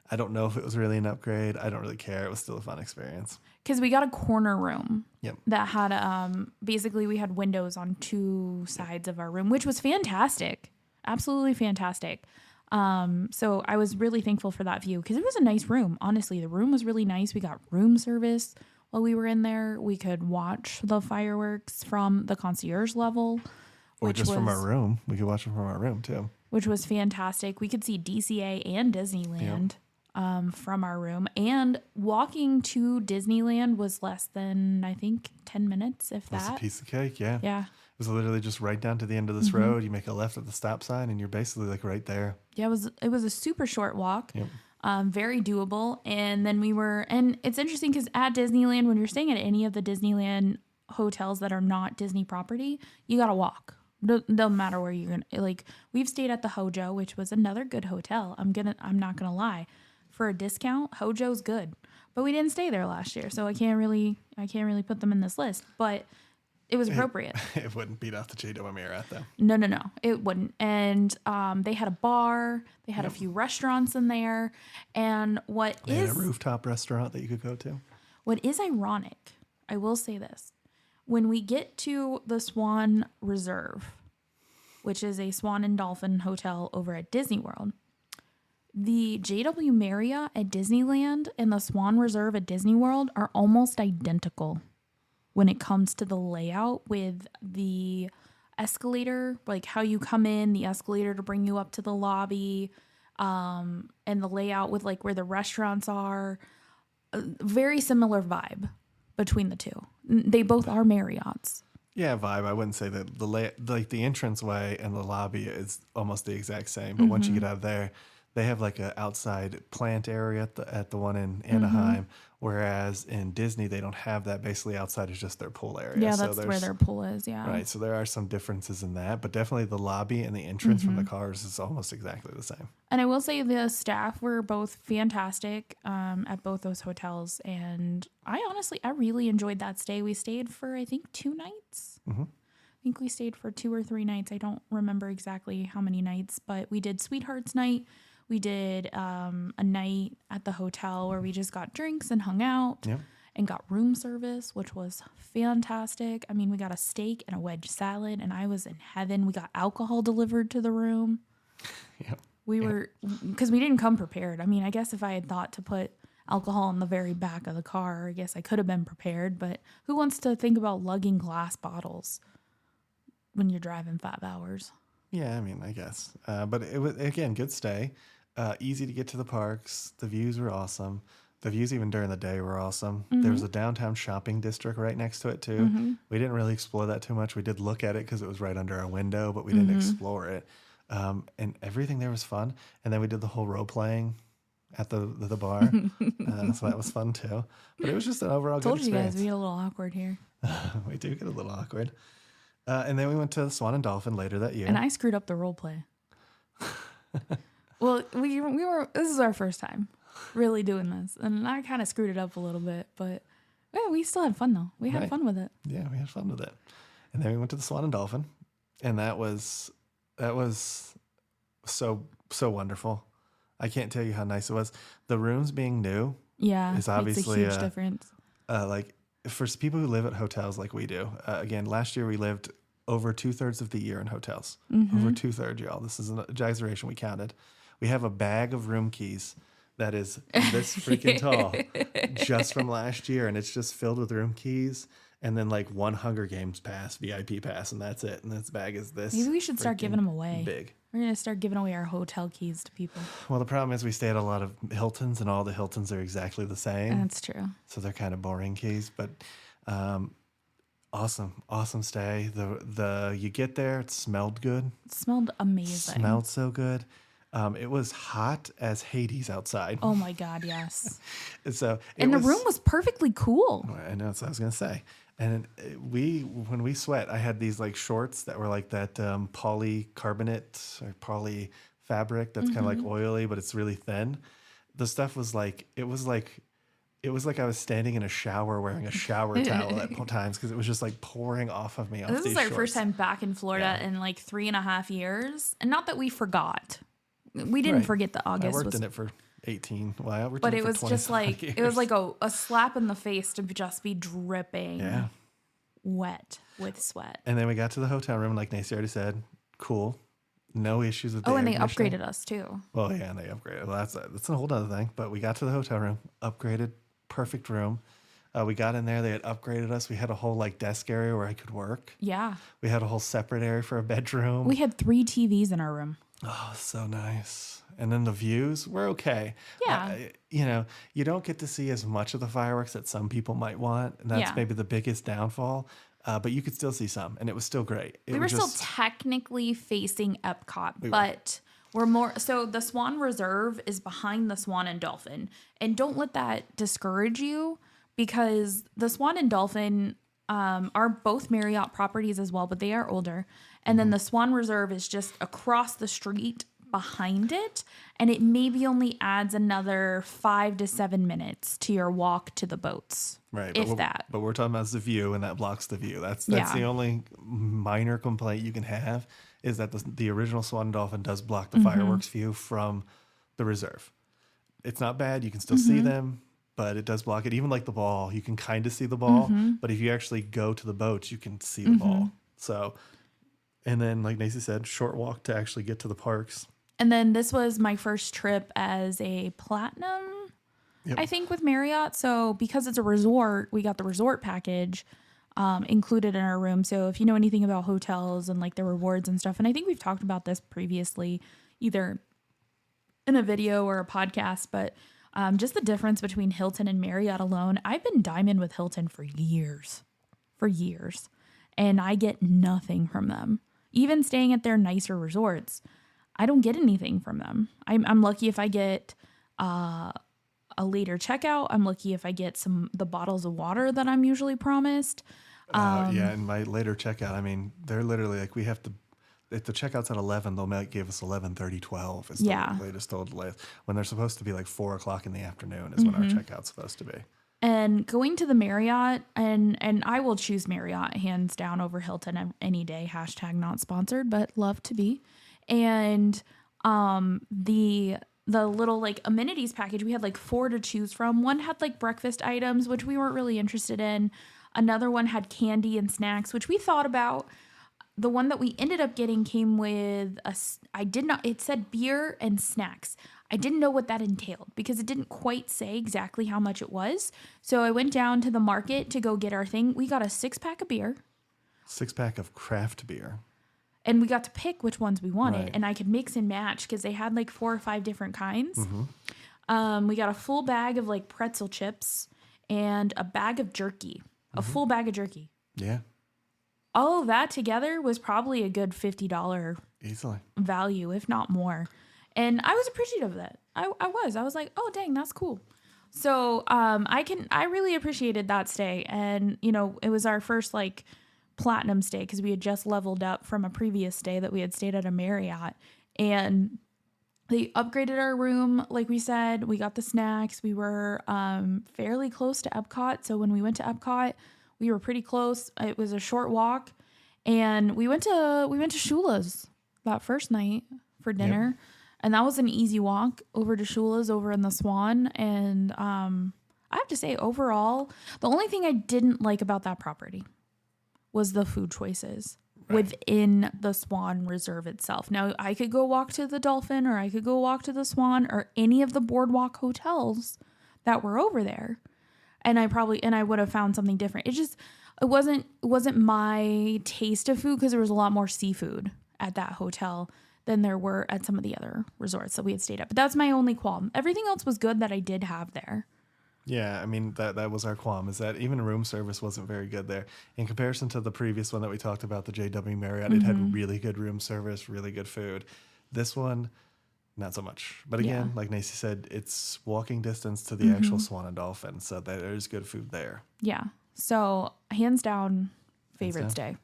I don't know if it was really an upgrade. I don't really care. It was still a fun experience. Because we got a corner room that had basically we had windows on 2 sides of our room, which was fantastic. Absolutely fantastic. So I was really thankful for that view because it was a nice room. Honestly, the room was really nice. We got room service. While we were in there, we could watch the fireworks from the concierge level. Or just from our room. We could watch them from our room, too. Which was fantastic. We could see DCA and Disneyland from our room. And walking to Disneyland was less than, I think, 10 minutes, if that. That's a piece of cake, yeah. Yeah. It was literally just right down to the end of this road. You make a left at the stop sign, and you're basically like right there. Yeah, it was a super short walk. Yep. Very doable. And then and it's interesting because at Disneyland, when you're staying at any of the Disneyland hotels that are not Disney property, you got to walk. No matter where you're going to, like, we've stayed at the Hojo, which was another good hotel. I'm not going to lie. For a discount, Hojo's good. But we didn't stay there last year, so I can't really put them in this list. But It was appropriate. It wouldn't beat out the JW Marriott though. No, it wouldn't. And they had a bar. They had a few restaurants in there. And They had a rooftop restaurant that you could go to. what is ironic, I will say this. When we get to the Swan Reserve, which is a Swan and Dolphin hotel over at Disney World, the JW Marriott at Disneyland and the Swan Reserve at Disney World are almost identical when it comes to the layout, with the escalator, like how you come in, the escalator to bring you up to the lobby, and the layout with like where the restaurants are. Very similar vibe between the two. They both are Marriotts. Yeah, vibe. I wouldn't say that the entranceway and the lobby is almost the exact same, but once you get out of there, they have like an outside plant area at the one in Anaheim, whereas in Disney they don't have that. Basically, outside is just their pool area. Yeah, that's where their pool is. Yeah, right. So there are some differences in that, but definitely the lobby and the entrance from the cars is almost exactly the same. And I will say the staff were both fantastic at both those hotels, and I really enjoyed that stay. We stayed for I think 2 nights. I think we stayed for 2 or 3 nights. I don't remember exactly how many nights, but we did Sweethearts Night. We did a night at the hotel where we just got drinks and hung out and got room service, which was fantastic. I mean, we got a steak and a wedge salad, and I was in heaven. We got alcohol delivered to the room. We were, because we didn't come prepared. I mean, I guess if I had thought to put alcohol in the very back of the car, I guess I could have been prepared, but who wants to think about lugging glass bottles when you're driving 5 hours? Yeah, I mean, I guess. But it was, again, good stay. Easy to get to the parks. The views were awesome. The views even during the day were awesome. There was a downtown shopping district right next to it too. We didn't really explore that too much. We did look at it because it was right under our window, but we didn't explore it. And everything there was fun. And then we did the whole role playing at the bar. So that was fun too. But it was just an overall good experience. Told you guys we get a little awkward here. We do get a little awkward. And then we went to Swan and Dolphin later that year. And I screwed up the role play. Well, we were, this is our first time really doing this. And I kind of screwed it up a little bit, but yeah, we still had fun though. We had fun with it. Yeah, we had fun with it. And then we went to the Swan and Dolphin. And that was so wonderful. I can't tell you how nice it was. The rooms being new is obviously makes a huge difference. Like for people who live at hotels like we do. Again, last year we lived over 2/3 of the year in hotels. Over 2/3, y'all. This is an exaggeration. We counted. We have a bag of room keys that is this freaking tall just from last year, and it's just filled with room keys. And then like one Hunger Games pass, VIP pass, and that's it. And this bag is this. Maybe we should start giving them away. Big. We're going to start giving away our hotel keys to people. Well, the problem is we stay at a lot of Hiltons, and all the Hiltons are exactly the same. That's true. So they're kind of boring keys, but awesome stay. The you get there, it smelled good. It smelled amazing. Smelled so good. It was hot as Hades outside. Oh my God, yes. So the room was perfectly cool. I know, that's what I was gonna say. And when we sweat, I had these like shorts that were like that polycarbonate or poly fabric that's kind of like oily, but it's really thin. The stuff was like it was like I was standing in a shower wearing a shower towel at times because it was just like pouring off of me. This is our first time back in Florida in like 3.5 years, and not that we forgot. We didn't forget that August. I worked in it for 18. Well, I worked but in it for was just like years. it was like a slap in the face to just be dripping wet with sweat. And then we got to the hotel room, and like Nacy already said, cool, no issues with the and air they conditioning. upgraded us too. Well, yeah, and they upgraded. Well, that's a whole other thing. But we got to the hotel room, upgraded, perfect room. We got in there, they had upgraded us. We had a whole like desk area where I could work. Yeah. We had a whole separate area for a bedroom. We had 3 TVs in our room. Oh, so nice. And then the views were okay. Yeah. You don't get to see as much of the fireworks that some people might want. And that's maybe the biggest downfall. But you could still see some, and it was still great. We were still technically facing Epcot, but we're more. So the Swan Reserve is behind the Swan and Dolphin. And don't let that discourage you, because the Swan and Dolphin are both Marriott properties as well, but they are older. And then the Swan Reserve is just across the street behind it, and it maybe only adds another 5 to 7 minutes to your walk to the boats. Right. If that. But we're talking about the view, and that blocks the view. That's Yeah. the only minor complaint you can have, is that the original Swan and Dolphin does block the fireworks view from the reserve. It's not bad. You can still see them, but it does block it. Even like the ball, you can kind of see the ball, but if you actually go to the boats, you can see the ball. So, and then like Nacy said, short walk to actually get to the parks. And then this was my first trip as a platinum, I think, with Marriott. So because it's a resort, we got the resort package included in our room. So if you know anything about hotels and like the rewards and stuff, and I think we've talked about this previously, either in a video or a podcast, but just the difference between Hilton and Marriott alone. I've been diamond with Hilton for years, and I get nothing from them. Even staying at their nicer resorts, I don't get anything from them. I'm lucky if I get a later checkout. I'm lucky if I get the bottles of water that I'm usually promised. And my later checkout, I mean, they're literally like, we have to, if the checkout's at 11, they'll might give us 11:30, 12 is the latest old list, when they're supposed to be like 4 o'clock in the afternoon is when our checkout's supposed to be. And going to the Marriott, and I will choose Marriott hands down over Hilton any day, # not sponsored, but love to be. And the little like amenities package, we had like 4 to choose from. One had like breakfast items, which we weren't really interested in. Another one had candy and snacks, which we thought about. The one that we ended up getting came with it said beer and snacks. I didn't know what that entailed because it didn't quite say exactly how much it was. So I went down to the market to go get our thing. We got a 6-pack of beer. 6-pack of craft beer. And we got to pick which ones we wanted. Right. And I could mix and match because they had like 4 or 5 different kinds. We got a full bag of like pretzel chips and a bag of jerky. A full bag of jerky. Yeah. All of that together was probably a good $50 easily value, if not more. And I was appreciative of that. I was like, oh, dang, that's cool. So I really appreciated that stay. And, you know, it was our first like platinum stay because we had just leveled up from a previous stay that we had stayed at a Marriott. And they upgraded our room. Like we said, we got the snacks. We were fairly close to Epcot. So when we went to Epcot, we were pretty close. It was a short walk. And we went to Shula's that first night for dinner. Yep. And that was an easy walk over to Shula's over in the Swan. And I have to say, overall, the only thing I didn't like about that property was the food choices within the Swan Reserve itself. Now, I could go walk to the Dolphin, or I could go walk to the Swan, or any of the boardwalk hotels that were over there. And I would have found something different. It wasn't my taste of food because there was a lot more seafood at that hotel than there were at some of the other resorts that we had stayed at. But that's my only qualm. Everything else was good that I did have there. Yeah, I mean, that was our qualm, is that even room service wasn't very good there. In comparison to the previous one that we talked about, the JW Marriott, it had really good room service, really good food. This one, not so much. But again, like Nacy said, it's walking distance to the actual Swan and Dolphin, so there's good food there. Yeah. So, hands down, favorite stay.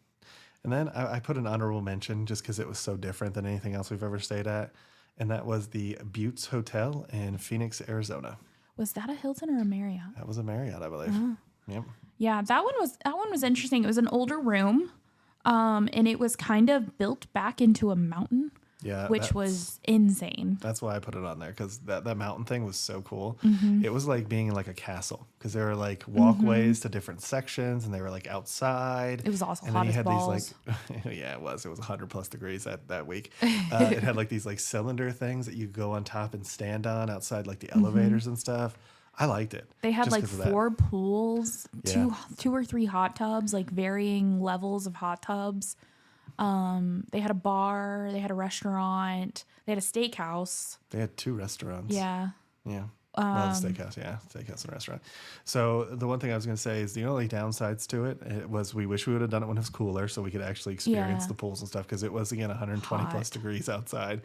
And then I put an honorable mention just because it was so different than anything else we've ever stayed at, and that was the Buttes Hotel in Phoenix, Arizona. Was that a Hilton or a Marriott? That was a Marriott, I believe. Yep. Yeah, that one was interesting. It was an older room, and it was kind of built back into a mountain. Yeah, which was insane. That's why I put it on there, because that mountain thing was so cool. It was like being in like a castle, because there were like walkways to different sections, and they were like outside. It was also and hot then you as had balls. These like, yeah, it was 100+ degrees that week. It had like these like cylinder things that you go on top and stand on outside like the elevators and stuff. I liked it. They had like 4 pools, two or 3 hot tubs, like varying levels of hot tubs. They had a bar, they had a restaurant, they had a steakhouse. They had 2 restaurants. Yeah. Yeah. Well, the steakhouse, steakhouse and restaurant. So the one thing I was going to say is the only downsides to it was we wish we would have done it when it was cooler, so we could actually experience the pools and stuff, because it was, again, 120+ degrees outside.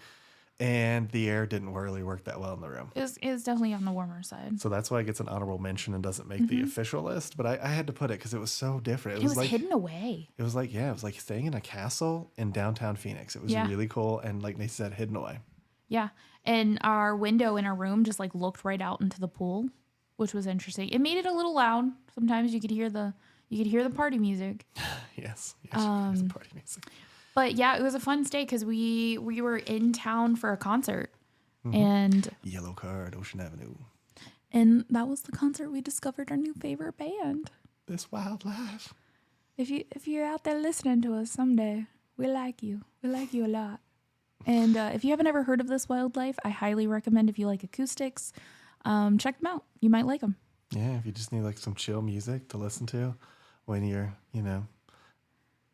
And the air didn't really work that well in the room. It was definitely on the warmer side. So that's why it gets an honorable mention and doesn't make the official list. But I had to put it because it was so different. It was like hidden away. It was like staying in a castle in downtown Phoenix. It was really cool. And like Nacy said, hidden away. Yeah. And our window in our room just like looked right out into the pool, which was interesting. It made it a little loud. Sometimes you could hear the party music. Yes. Yes. Party music. But yeah, it was a fun stay because we were in town for a concert. And Yellow Card, Ocean Avenue. And that was the concert we discovered our new favorite band. This Wildlife. If you're out there listening to us someday, we like you. We like you a lot. And if you haven't ever heard of This Wildlife, I highly recommend if you like acoustics, check them out. You might like them. Yeah, if you just need like some chill music to listen to when you're,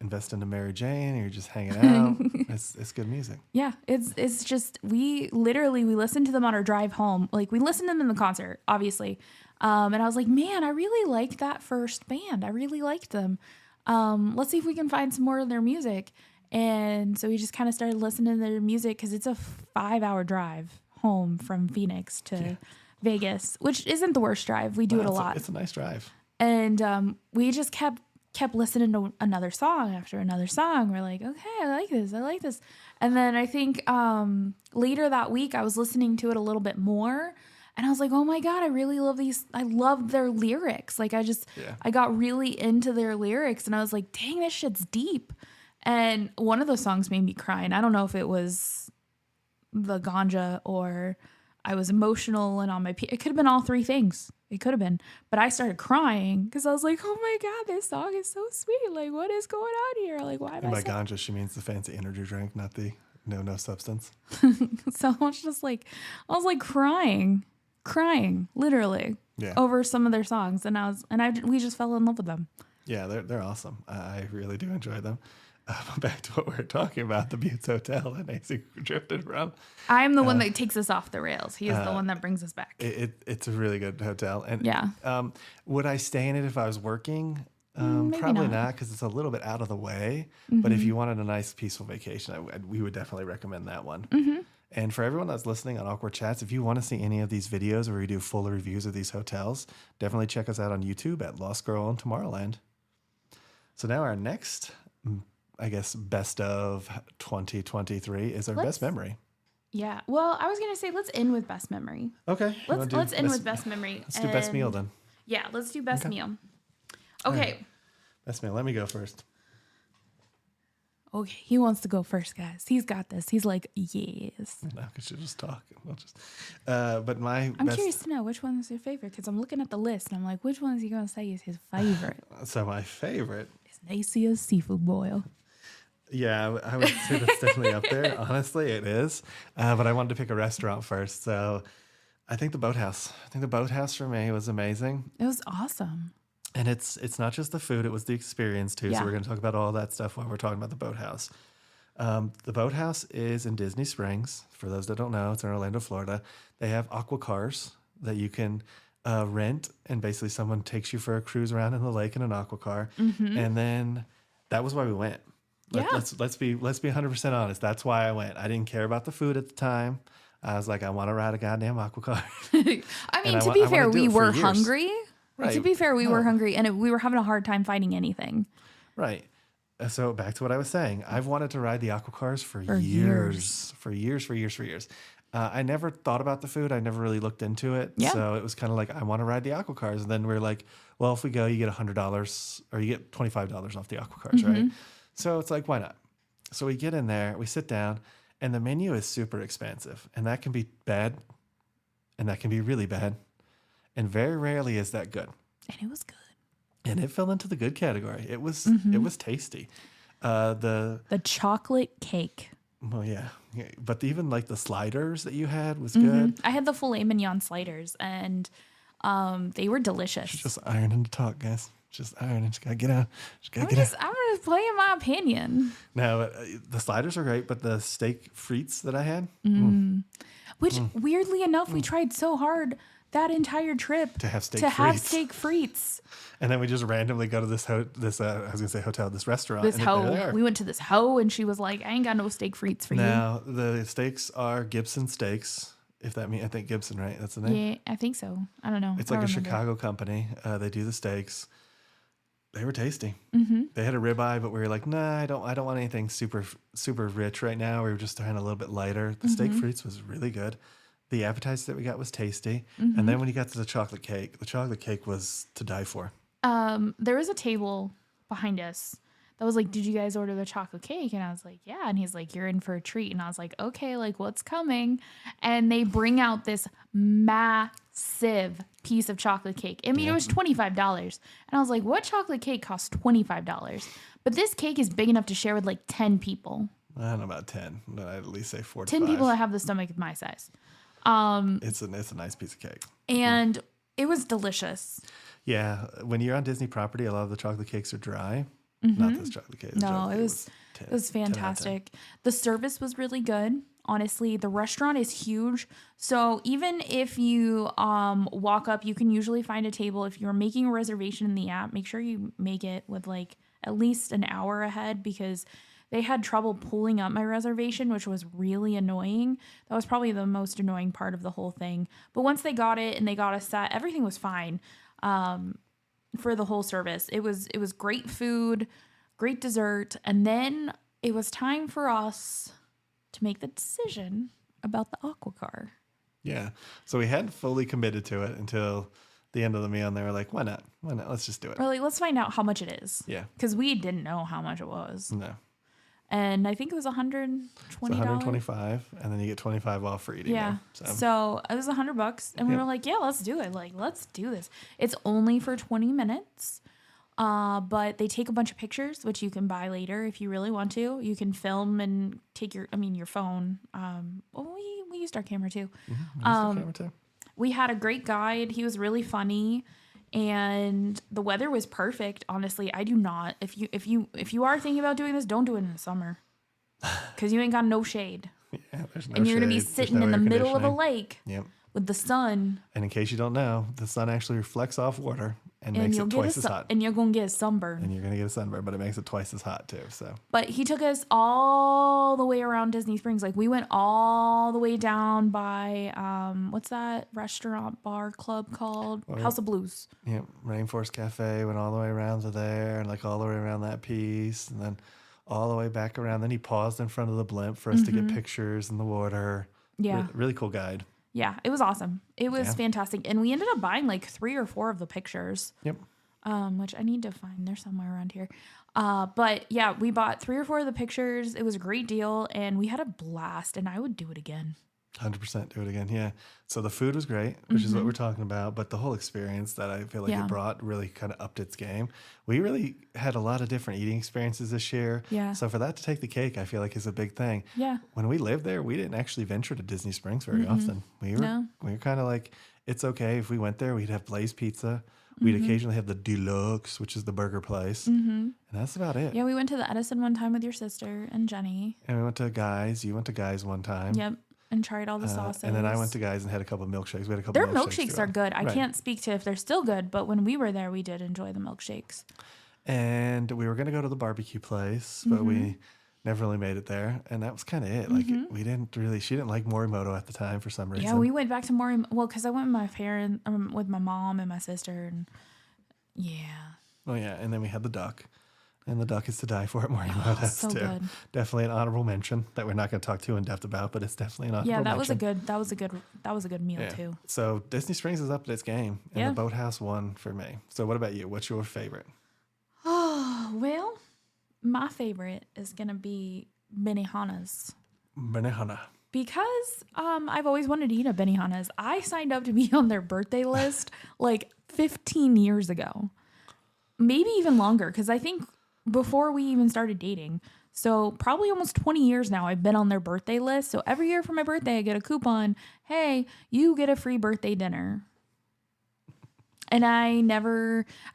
investing in Mary Jane or you're just hanging out, it's good music. Yeah, it's just we listened to them on our drive home. Like we listened to them in the concert, obviously. And I was like, man, I really liked that first band. I really liked them. Let's see if we can find some more of their music. And so we just kind of started listening to their music because it's a 5-hour drive home from Phoenix to Vegas, which isn't the worst drive. We do it a lot. It's a nice drive. And we just kept listening to another song after another song. We're like, okay, I like this. And then I think later that week I was listening to it a little bit more. And I was like, oh my God, I really love these. I love their lyrics. Like I got really into their lyrics and I was like, dang, this shit's deep. And one of those songs made me cry. And I don't know if it was the ganja or I was emotional and on my it could have been all three things. It could have been. But I started crying because I was like, oh my God, this song is so sweet. Like, what is going on here? Like, why am and I by ganja, she means the fancy energy drink, not the no substance. So I was just like, crying, literally, over some of their songs. And we just fell in love with them. Yeah, they're awesome. I really do enjoy them. Back to what we were talking about, the Buttes Hotel that Nancy drifted from. I'm the one that takes us off the rails. He is the one that brings us back. It's a really good hotel. And yeah. Would I stay in it if I was working? Probably not because it's a little bit out of the way. Mm-hmm. But if you wanted a nice, peaceful vacation, we would definitely recommend that one. Mm-hmm. And for everyone that's listening on Awkward Chats, if you want to see any of these videos where we do full reviews of these hotels, definitely check us out on YouTube at Lost Girl in Tomorrowland. So now our next, I guess, best of 2023 is our best memory. Yeah. Well, I was going to say, let's end with best memory. Okay. Let's end with best memory. Let's do best meal then. Yeah, let's do best meal. Okay. Right. Best meal. Let me go first. Okay. He wants to go first, guys. He's got this. He's like, yes. No, because you'll just talk. We'll just, but I'm curious to know which one is your favorite because I'm looking at the list and I'm like, which one is he going to say is his favorite? So my favorite is Nacia's seafood boil. Yeah, I would say that's definitely up there. Honestly, it is. But I wanted to pick a restaurant first. So I think the Boathouse. I think the Boathouse for me was amazing. It was awesome. And it's not just the food, it was the experience too. Yeah. So we're going to talk about all that stuff while we're talking about the Boathouse. The Boathouse is in Disney Springs. For those that don't know, it's in Orlando, Florida. They have aqua cars that you can rent. And basically someone takes you for a cruise around in the lake in an aqua car. Mm-hmm. And then that was why we went. Let's be 100% honest. That's why I went. I didn't care about the food at the time. I was like, I want to ride a goddamn aqua car. I mean, to be fair, we were hungry. Right. To be fair, we were hungry and we were having a hard time finding anything. Right. So back to what I was saying. I've wanted to ride the aqua cars for years. I never thought about the food. I never really looked into it. Yeah. So it was kind of like, I want to ride the aqua cars. And then we're like, well, if we go, you get $100 or you get $25 off the aqua cars, right? So it's like, why not? So we get in there, we sit down, and the menu is super expansive. And that can be bad, and that can be really bad. And very rarely is that good. And it was good. And it fell into the good category. It was tasty. The chocolate cake. Well, yeah. But even like the sliders that you had was good. I had the filet mignon sliders, and they were delicious. Just ironing to talk, guys. Just ironing. Just gotta get out. I'm just playing my opinion. No, the sliders are great, but the steak frites that I had, which weirdly enough, we tried so hard that entire trip to have steak frites. And then we just randomly go to this restaurant. We went to this hoe, and she was like, "I ain't got no steak frites for you." Now the steaks are Gibson Steaks. If that means, I think Gibson, right? That's the name. Yeah, I think so. I don't know. It's like a Chicago company. They do the steaks. They were tasty. Mm-hmm. They had a ribeye, but we were like, nah, I don't want anything super rich right now. We were just trying a little bit lighter. The steak frites was really good. The appetizer that we got was tasty. And then when you got to the chocolate cake was to die for. There was a table behind us that was like, did you guys order the chocolate cake? And I was like, yeah. And he's like, you're in for a treat. And I was like, okay, like what's coming? And they bring out this massive piece of chocolate cake. I mean, it was $25. And I was like, what chocolate cake costs $25? But this cake is big enough to share with like 10 people. I don't know about 10, but I'd at least say 4 to 10 5. people that have the stomach of my size. It's a nice piece of cake. And it was delicious. Yeah. When you're on Disney property, a lot of the chocolate cakes are dry. Not this chocolate cake. No, it was fantastic. The service was really good. Honestly, the restaurant is huge. So even if you walk up, you can usually find a table. If you're making a reservation in the app, make sure you make it with like at least an hour ahead, because they had trouble pulling up my reservation, which was really annoying. That was probably the most annoying part of the whole thing. But once they got it and they got us set, everything was fine. For the whole service. It was great food, great dessert, and then it was time for us to make the decision about the aqua car. Yeah. So we hadn't fully committed to it until the end of the meal, and they were like, why not? Why not? Let's just do it. Or like, let's find out how much it is. Yeah. Because we didn't know how much it was. No. And I think it was $120. It's $125, and then you get 25 off for eating. Yeah. There, so it was $100, and we were like, yeah, let's do it. Like, let's do this. It's only for 20 minutes. But they take a bunch of pictures, which you can buy later if you really want to. You can film and take your phone. Well, we used our camera too. We had a great guide. He was really funny. And the weather was perfect. Honestly, I do not. If you are thinking about doing this, don't do it in the summer, because you ain't got no shade. Yeah, there's no and you're shade. gonna be sitting in the middle of a lake. Yep. With the sun. And in case you don't know, the sun actually reflects off water and makes it twice as hot. And you're gonna get a sunburn. And you're gonna get a sunburn, but it makes it twice as hot too. So. But he took us all the way around Disney Springs. Like we went all the way down by what's that restaurant bar club called? House of Blues. Yeah, Rainforest Cafe. Went all the way around to there, and like all the way around that piece, and then all the way back around. Then he paused in front of the blimp for us to get pictures in the water. Yeah, really cool guide. Yeah, it was awesome. It was fantastic. And we ended up buying like 3 or 4 of the pictures. Yep. Which I need to find. They're somewhere around here. But yeah, we bought 3 or 4 of the pictures. It was a great deal, and we had a blast, and I would do it again. 100% do it again. Yeah. So the food was great, which is what we're talking about. But the whole experience that I feel like it brought really kind of upped its game. We really had a lot of different eating experiences this year. Yeah. So for that to take the cake, I feel like is a big thing. Yeah. When we lived there, we didn't actually venture to Disney Springs very often. We were kind of like, it's okay if we went there, we'd have Blaze Pizza. We'd occasionally have the Deluxe, which is the burger place. And that's about it. Yeah, we went to the Edison one time with your sister and Jenny. And we went to Guy's. You went to Guy's one time. Yep. And tried all the sauces. And then I went to Guy's and had a couple of milkshakes. We had a couple. Their of milkshakes are good. I can't speak to if they're still good, but when we were there, we did enjoy the milkshakes. And we were going to go to the barbecue place, but we never really made it there. And that was kind of it. Like we didn't really. She didn't like Morimoto at the time for some reason. Yeah, we went back to Morimoto. Well, because I went with my parents, with my mom and my sister, and yeah. Oh yeah, and then we had the duck. And the duck is to die for at Morimoto so too. Good. Definitely an honorable mention that we're not going to talk too in depth about, but it's definitely an honorable mention. Yeah, that was a good meal too. So Disney Springs is up at its game, and the Boathouse won for me. So what about you? What's your favorite? Oh well, my favorite is gonna be Benihana's. Benihana. Because I've always wanted to eat at Benihana's. I signed up to be on their birthday list like 15 years ago, maybe even longer, because I think before we even started dating. So probably almost 20 years now I've been on their birthday list. So every year for my birthday, I get a coupon. Hey, you get a free birthday dinner. And I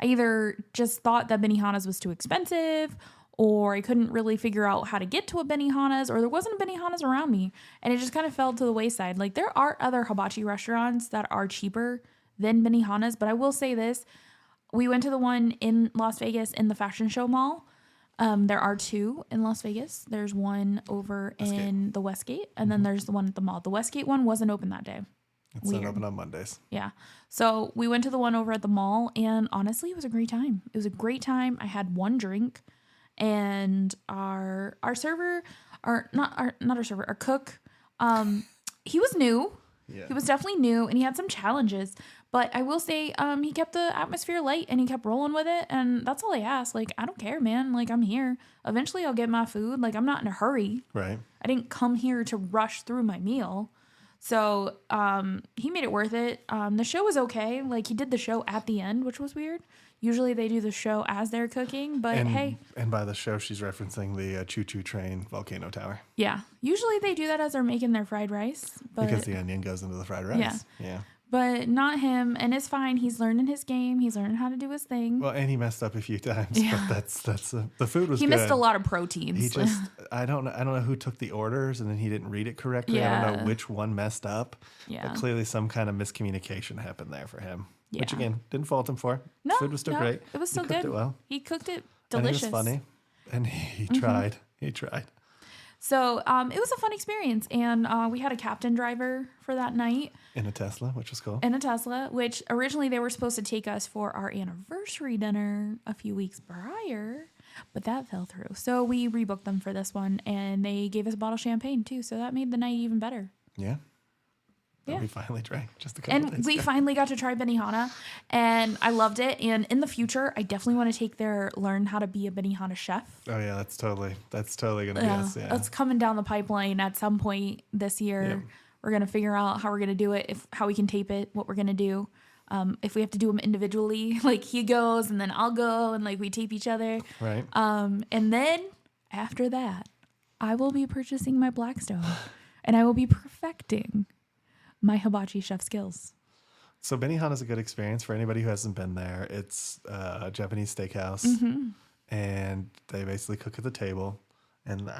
either just thought that Benihana's was too expensive, or I couldn't really figure out how to get to a Benihana's, or there wasn't a Benihana's around me. And it just kind of fell to the wayside. Like there are other hibachi restaurants that are cheaper than Benihana's, but I will say this. We went to the one in Las Vegas in the Fashion Show Mall. There are 2 in Las Vegas. There's one over in the Westgate, and then there's the one at the mall. The Westgate one wasn't open that day. It's not open on Mondays. Yeah. So we went to the one over at the mall, and honestly, it was a great time. It was a great time. I had one drink, and our server, our cook, he was new. Yeah. He was definitely new, and he had some challenges. But I will say, he kept the atmosphere light, and he kept rolling with it, and that's all I asked. Like, I don't care, man. Like, I'm here. Eventually, I'll get my food. Like, I'm not in a hurry. Right. I didn't come here to rush through my meal. So he made it worth it. The show was okay. Like, he did the show at the end, which was weird. Usually they do the show as they're cooking, but hey. And by the show, she's referencing the Choo Choo Train volcano tower. Yeah. Usually they do that as they're making their fried rice. But, because the onion goes into the fried rice. Yeah. But not him, and it's fine. He's learning his game. He's learning how to do his thing. Well, and he messed up a few times, but that's the food was good. He missed a lot of proteins. He just I don't know who took the orders, and then he didn't read it correctly. Yeah. I don't know which one messed up. Yeah. But clearly some kind of miscommunication happened there for him. Yeah. Which again, didn't fault him for. No, food was still great. It was still he good. Cooked it well. He cooked it delicious. And it was funny. And he tried. He tried. So it was a fun experience, and we had a captain driver for that night. In a Tesla, which was cool. In a Tesla, which originally they were supposed to take us for our anniversary dinner a few weeks prior, but that fell through. So we rebooked them for this one, and they gave us a bottle of champagne too, so that made the night even better. Yeah. Yeah. We finally drank just a couple days And we ago. finally got to try Benihana, and I loved it. And in the future, I definitely want to learn how to be a Benihana chef. Oh yeah, that's totally gonna be us. Yeah. That's coming down the pipeline at some point this year. Yep. We're gonna figure out how we're gonna do it, how we can tape it, what we're gonna do. If we have to do them individually, like he goes and then I'll go, and like we tape each other. Right. And then after that, I will be purchasing my Blackstone, and I will be perfecting my hibachi chef skills. So Benihana is a good experience for anybody who hasn't been there. It's a Japanese steakhouse, and they basically cook at the table. And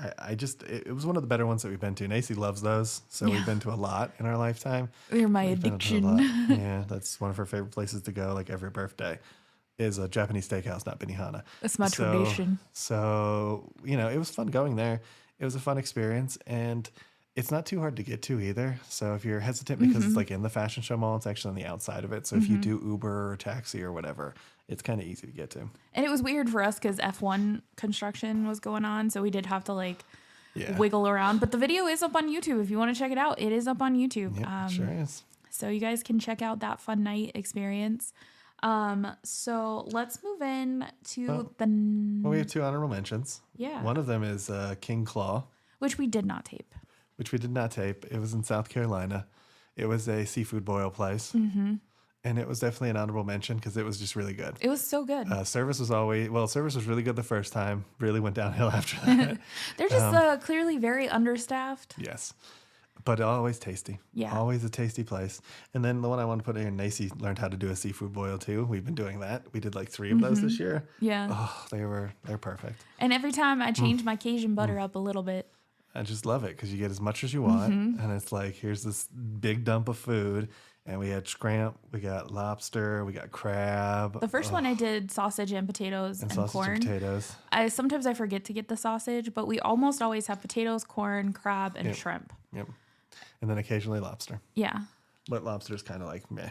it was one of the better ones that we've been to. Nacy loves those, so we've been to a lot in our lifetime. They're my We've been to a addiction. lot. Yeah, that's one of her favorite places to go. Like every birthday, is a Japanese steakhouse, not Benihana. That's my tradition. So it was fun going there. It was a fun experience, and it's not too hard to get to either. So if you're hesitant because it's like in the fashion show mall, it's actually on the outside of it. So if you do Uber or taxi or whatever, it's kind of easy to get to. And it was weird for us because F1 construction was going on. So we did have to wiggle around. But the video is up on YouTube. If you want to check it out, it is up on YouTube. Yep, sure is. So you guys can check out that fun night experience. So let's move in to Well, we have two honorable mentions. Yeah. One of them is King Claw, which we did not tape. which we did not tape. It was in South Carolina. It was a seafood boil place. Mm-hmm. And it was definitely an honorable mention because it was just really good. It was so good. Service was really good the first time. Really went downhill after that. They're just clearly very understaffed. Yes. But always tasty. Yeah. Always a tasty place. And then the one I want to put in here, Nacy learned how to do a seafood boil too. We've been doing that. We did like 3 of those this year. Yeah. Oh, they're perfect. And every time I change my Cajun butter up a little bit. I just love it because you get as much as you want. And it's like, here's this big dump of food. And we had scramp, we got lobster, we got crab. The first one I did sausage and potatoes and sausage corn. and potatoes. Sometimes I forget to get the sausage, but we almost always have potatoes, corn, crab, and shrimp. Yep. And then occasionally lobster. Yeah. But lobster's kind of like meh.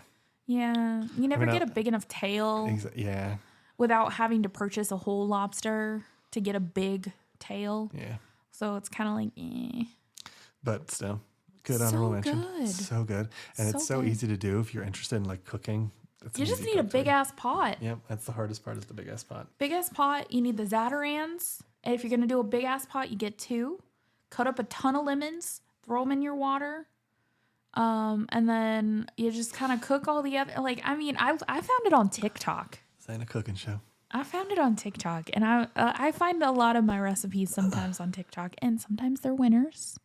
Yeah. You never get a big enough tail Yeah. without having to purchase a whole lobster to get a big tail. Yeah. So it's kind of like, eh. But still, good So honorable mention. good. So good. And So it's so good. easy to do if you're interested in like cooking. You just need a big ass pot. Yep. That's the hardest part is the big ass pot. Big ass pot. You need the Zatarans. And if you're going to do a big ass pot, you get 2. Cut up a ton of lemons. Throw them in your water. And then you just kind of cook all the other, I found it on TikTok. This ain't a cooking show. I found it on TikTok, and I find a lot of my recipes sometimes on TikTok, and sometimes they're winners,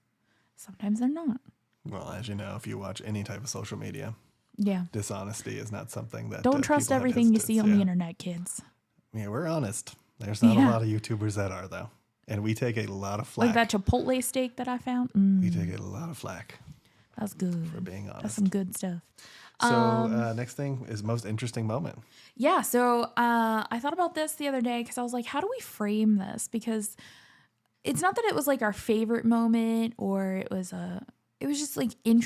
sometimes they're not. Well, as you know, if you watch any type of social media, Yeah. dishonesty is not something that Don't trust people have everything you see hesitance, on the internet, kids. Yeah, we're honest. There's not a Yeah. lot of YouTubers that are though, and we take a lot of Like flack. that Chipotle steak that I found. We take a lot of flack That's good. for being honest. That's some good stuff. So next thing is most interesting moment. Yeah, so I thought about this the other day because I was like, how do we frame this? Because it's not that it was like our favorite moment or it was it was just like an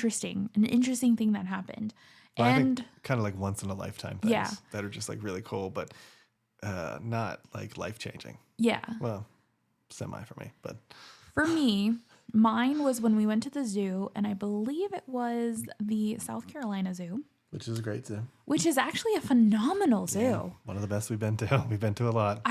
interesting thing that happened. Well, And I think kind of like once in a lifetime things Yeah. that are just like really cool, but not like life changing. yeah, Well, semi for me, but for me, mine was when we went to the zoo, and I believe it was the South Carolina Zoo, which is a great zoo. which is actually a phenomenal zoo. Yeah, one of the best we've been to. We've been to a lot.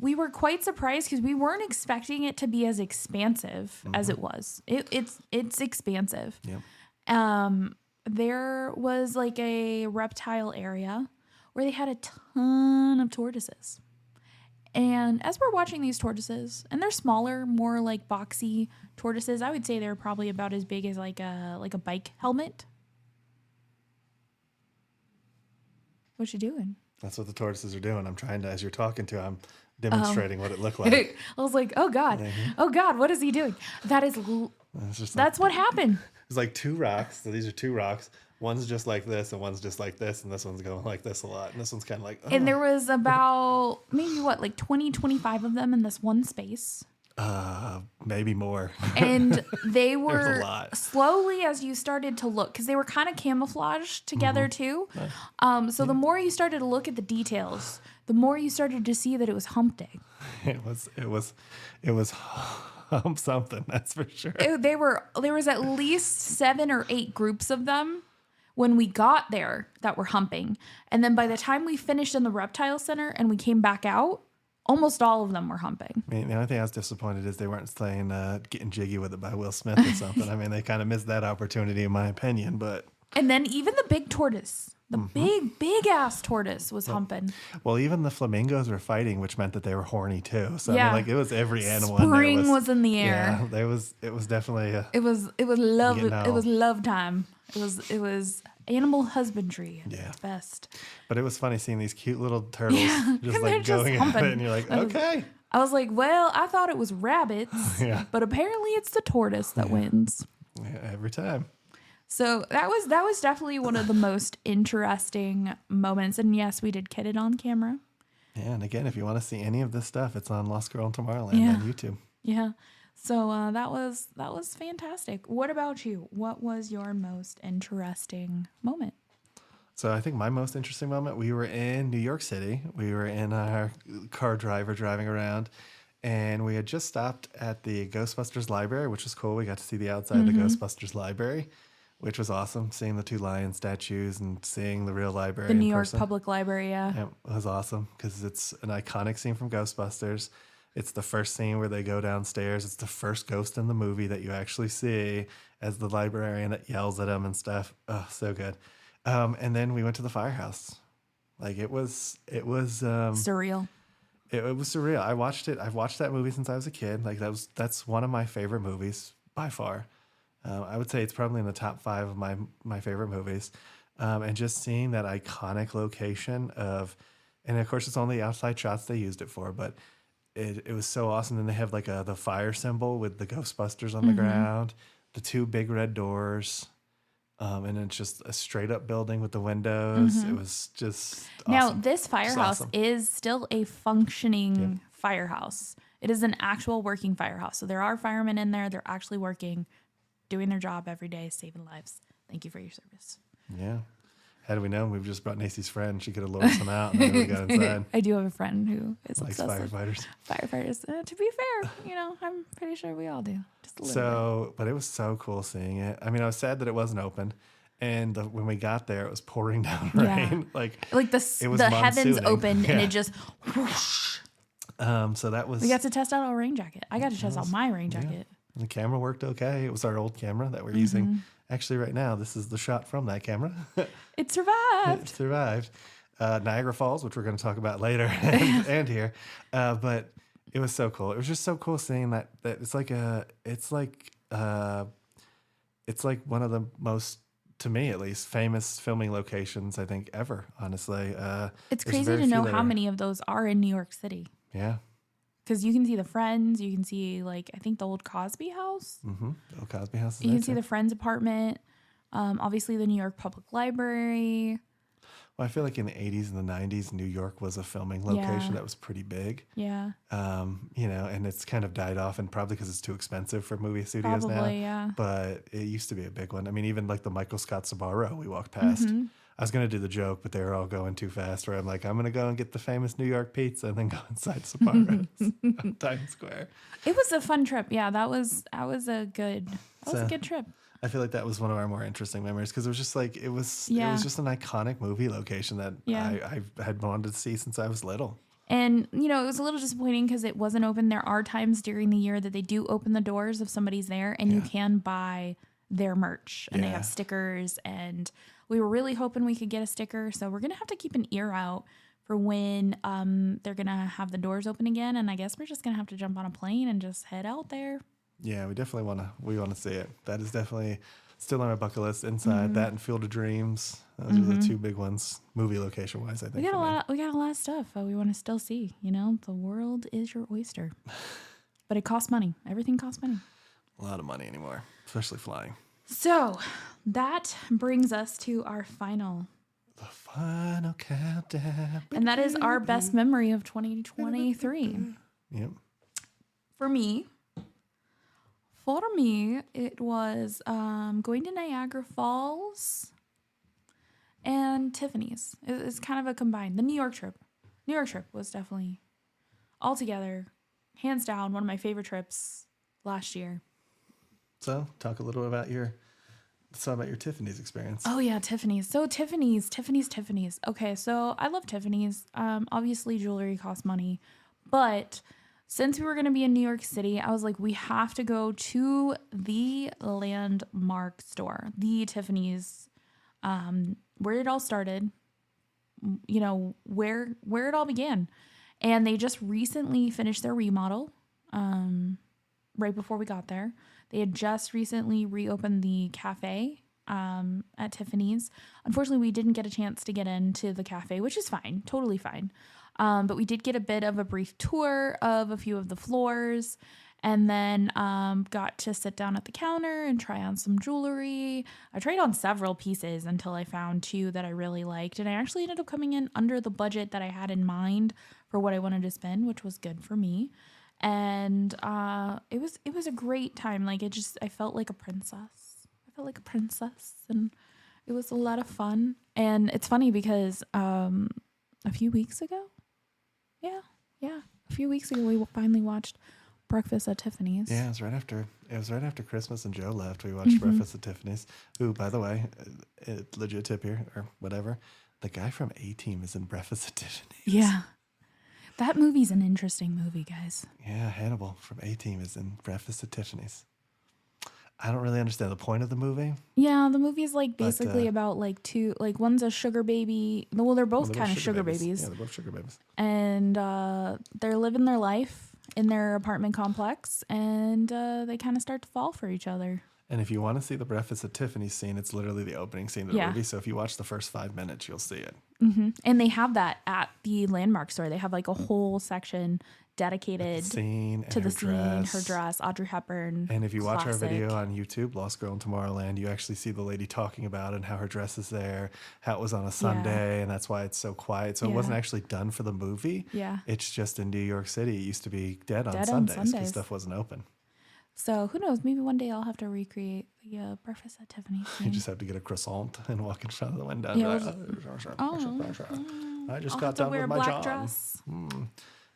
We were quite surprised because we weren't expecting it to be as expansive as it was. It's expansive. Yep. There was like a reptile area where they had a ton of tortoises. And as we're watching these tortoises, and they're smaller, more like boxy tortoises, I would say they're probably about as big as like a bike helmet. What you doing? That's what the tortoises are doing. I'm trying to, as you're talking to, I'm demonstrating what it looked like. I was like, oh God, what is he doing? That's what happened. It's like two rocks. So these are two rocks. One's just like this, and one's just like this, and this one's going like this a lot. And this one's kind of like, oh. And there was about maybe like 20, 25 of them in this one space. Maybe more. And they were a lot. slowly, as you started to look, because they were kind of camouflaged together too. So the more you started to look at the details, the more you started to see that it was hump day. It was hump something, that's for sure. There was at least 7 or 8 groups of them when we got there that were humping. And then by the time we finished in the reptile center and we came back out, almost all of them were humping. I mean, the only thing I was disappointed is they weren't playing Getting Jiggy with It by Will Smith or something. I mean, they kind of missed that opportunity in my opinion, but. And then even the big tortoise, the big ass tortoise was humping. Well, even the flamingos were fighting, which meant that they were horny too. So Yeah. I mean, like it was every animal. Spring was in the air. Yeah, it was definitely. It was love. Getting It was love time. It was animal husbandry at its best. But it was funny seeing these cute little turtles just And like they're going just at it, and you're like, okay. I was like, well, I thought it was rabbits, Yeah. but apparently it's the tortoise that wins. Yeah, every time. So that was definitely one of the most interesting moments. And yes, we did get it on camera. Yeah, and again, if you want to see any of this stuff, it's on Lost Girl in Tomorrowland on YouTube. Yeah. So that was fantastic. What about you? What was your most interesting moment? So I think my most interesting moment, we were in New York City. We were in our car driver driving around, and we had just stopped at the Ghostbusters library, which was cool. We got to see the outside of the Ghostbusters library, which was awesome. Seeing the 2 lion statues and seeing the real library. The New in York person. Public Library, yeah. Yeah, it was awesome because it's an iconic scene from Ghostbusters. It's the first scene where they go downstairs. It's the first ghost in the movie that you actually see as the librarian that yells at him and stuff. Oh, so good. And then we went to the firehouse. Like it was Surreal. It was surreal. I watched it. I've watched that movie since I was a kid. Like that's one of my favorite movies by far. I would say it's probably in the top 5 of my favorite movies. And just seeing that iconic location and of course it's only outside shots they used it for, but it was so awesome. And they have like the fire symbol with the Ghostbusters on the ground, the 2 big red doors. And it's just a straight up building with the windows. It was just awesome. Now, this firehouse awesome. is still a functioning firehouse. It is an actual working firehouse. So there are firemen in there. They're actually working, doing their job every day, saving lives. Thank you for your service. Yeah. Had we known, we've just brought Nacy's friend. She could have lured some out and then we got inside. I do have a friend who is Likes obsessed firefighters. with firefighters. To be fair, I'm pretty sure we all do. Just a little bit. But it was so cool seeing it. I mean, I was sad that it wasn't open. And when we got there, it was pouring down rain. Like the heavens opened and it just whoosh. So that was. We got to test out our rain jacket. I got to test out my rain jacket. And the camera worked okay. It was our old camera that we're using. Actually, right now, this is the shot from that camera. It survived. It survived. Niagara Falls, which we're going to talk about later and here. But it was so cool. It was just so cool seeing that it's like one of the most, to me at least, famous filming locations I think ever, honestly. It's crazy to know how many of those are in New York City. Yeah. Because you can see the Friends, you can see I think the old Cosby House. Mm-hmm. The old Cosby House. You can see the Friends apartment. Obviously the New York Public Library. Well, I feel like in the 80s and the 90s, New York was a filming location that was pretty big. Yeah. And it's kind of died off, and probably because it's too expensive for movie studios now. Probably, yeah. But it used to be a big one. I mean, even like the Michael Scott Sbarro we walked past. I was going to do the joke, but they were all going too fast, where I'm like, I'm going to go and get the famous New York pizza and then go inside Sbarro's on Times Square. It was a fun trip. Yeah, that was a good trip. I feel like that was one of our more interesting memories because it was just like it was just an iconic movie location that I had wanted to see since I was little. And it was a little disappointing because it wasn't open. There are times during the year that they do open the doors if somebody's there, and you can buy their merch, and they have stickers. And we were really hoping we could get a sticker, so we're gonna have to keep an ear out for when they're gonna have the doors open again. And I guess we're just gonna have to jump on a plane and just head out there. Yeah, we definitely want to see it. That is definitely still on our bucket list. Inside that and Field of Dreams, those are the two big ones, movie location wise. I think we got a lot of stuff we want to still see. The world is your oyster, but it costs money. Everything costs money. A lot of money anymore, especially flying. So that brings us to the final countdown, and that is our best memory of 2023. Yep. For me, it was going to Niagara Falls and Tiffany's. It's kind of a combined. The New York trip. New York trip was definitely altogether, hands down, one of my favorite trips last year. So, talk a little about your Tiffany's experience. Oh yeah, Tiffany's. So Tiffany's. Okay, so I love Tiffany's. Obviously, jewelry costs money, but since we were going to be in New York City, I was like, we have to go to the landmark store, the Tiffany's, where it all started, where it all began. And they just recently finished their remodel right before we got there. They had just recently reopened the cafe at Tiffany's. Unfortunately, we didn't get a chance to get into the cafe, which is fine, totally fine. But we did get a bit of a brief tour of a few of the floors, and then got to sit down at the counter and try on some jewelry. I tried on several pieces until I found two that I really liked, and I actually ended up coming in under the budget that I had in mind for what I wanted to spend, which was good for me. And it was a great time. Like I felt like a princess. And it was a lot of fun. And it's funny because a few weeks ago, a few weeks ago, we finally watched Breakfast at Tiffany's. Yeah, it was right after Christmas and Joe left. We watched Breakfast at Tiffany's. Who, by the way, legit tip here or whatever, the guy from A-Team is in Breakfast at Tiffany's. Yeah. That movie's an interesting movie, guys. Yeah, Hannibal from A-Team is in Breakfast at Tiffany's. I don't really understand the point of the movie. Yeah, the movie is basically about two, one's a sugar baby. Well, they're both kind of sugar babies. Yeah, they're both sugar babies. And they're living their life in their apartment complex, and they kind of start to fall for each other. And if you want to see the Breakfast at Tiffany's scene, it's literally the opening scene of the movie. So if you watch the first 5 minutes, you'll see it. Mm-hmm. And they have that at the landmark store. They have a whole section dedicated to the scene, her dress, Audrey Hepburn. And if you watch our video on YouTube, Lost Girl in Tomorrowland, you actually see the lady talking about it and how her dress is there, how it was on a Sunday, and that's why it's so quiet. So it wasn't actually done for the movie. Yeah. It's just in New York City. It used to be dead on Sundays because stuff wasn't open. So who knows? Maybe one day I'll have to recreate the Breakfast at Tiffany's. You just have to get a croissant and walk in front of the window. Yeah, I just got done with my John. Dress.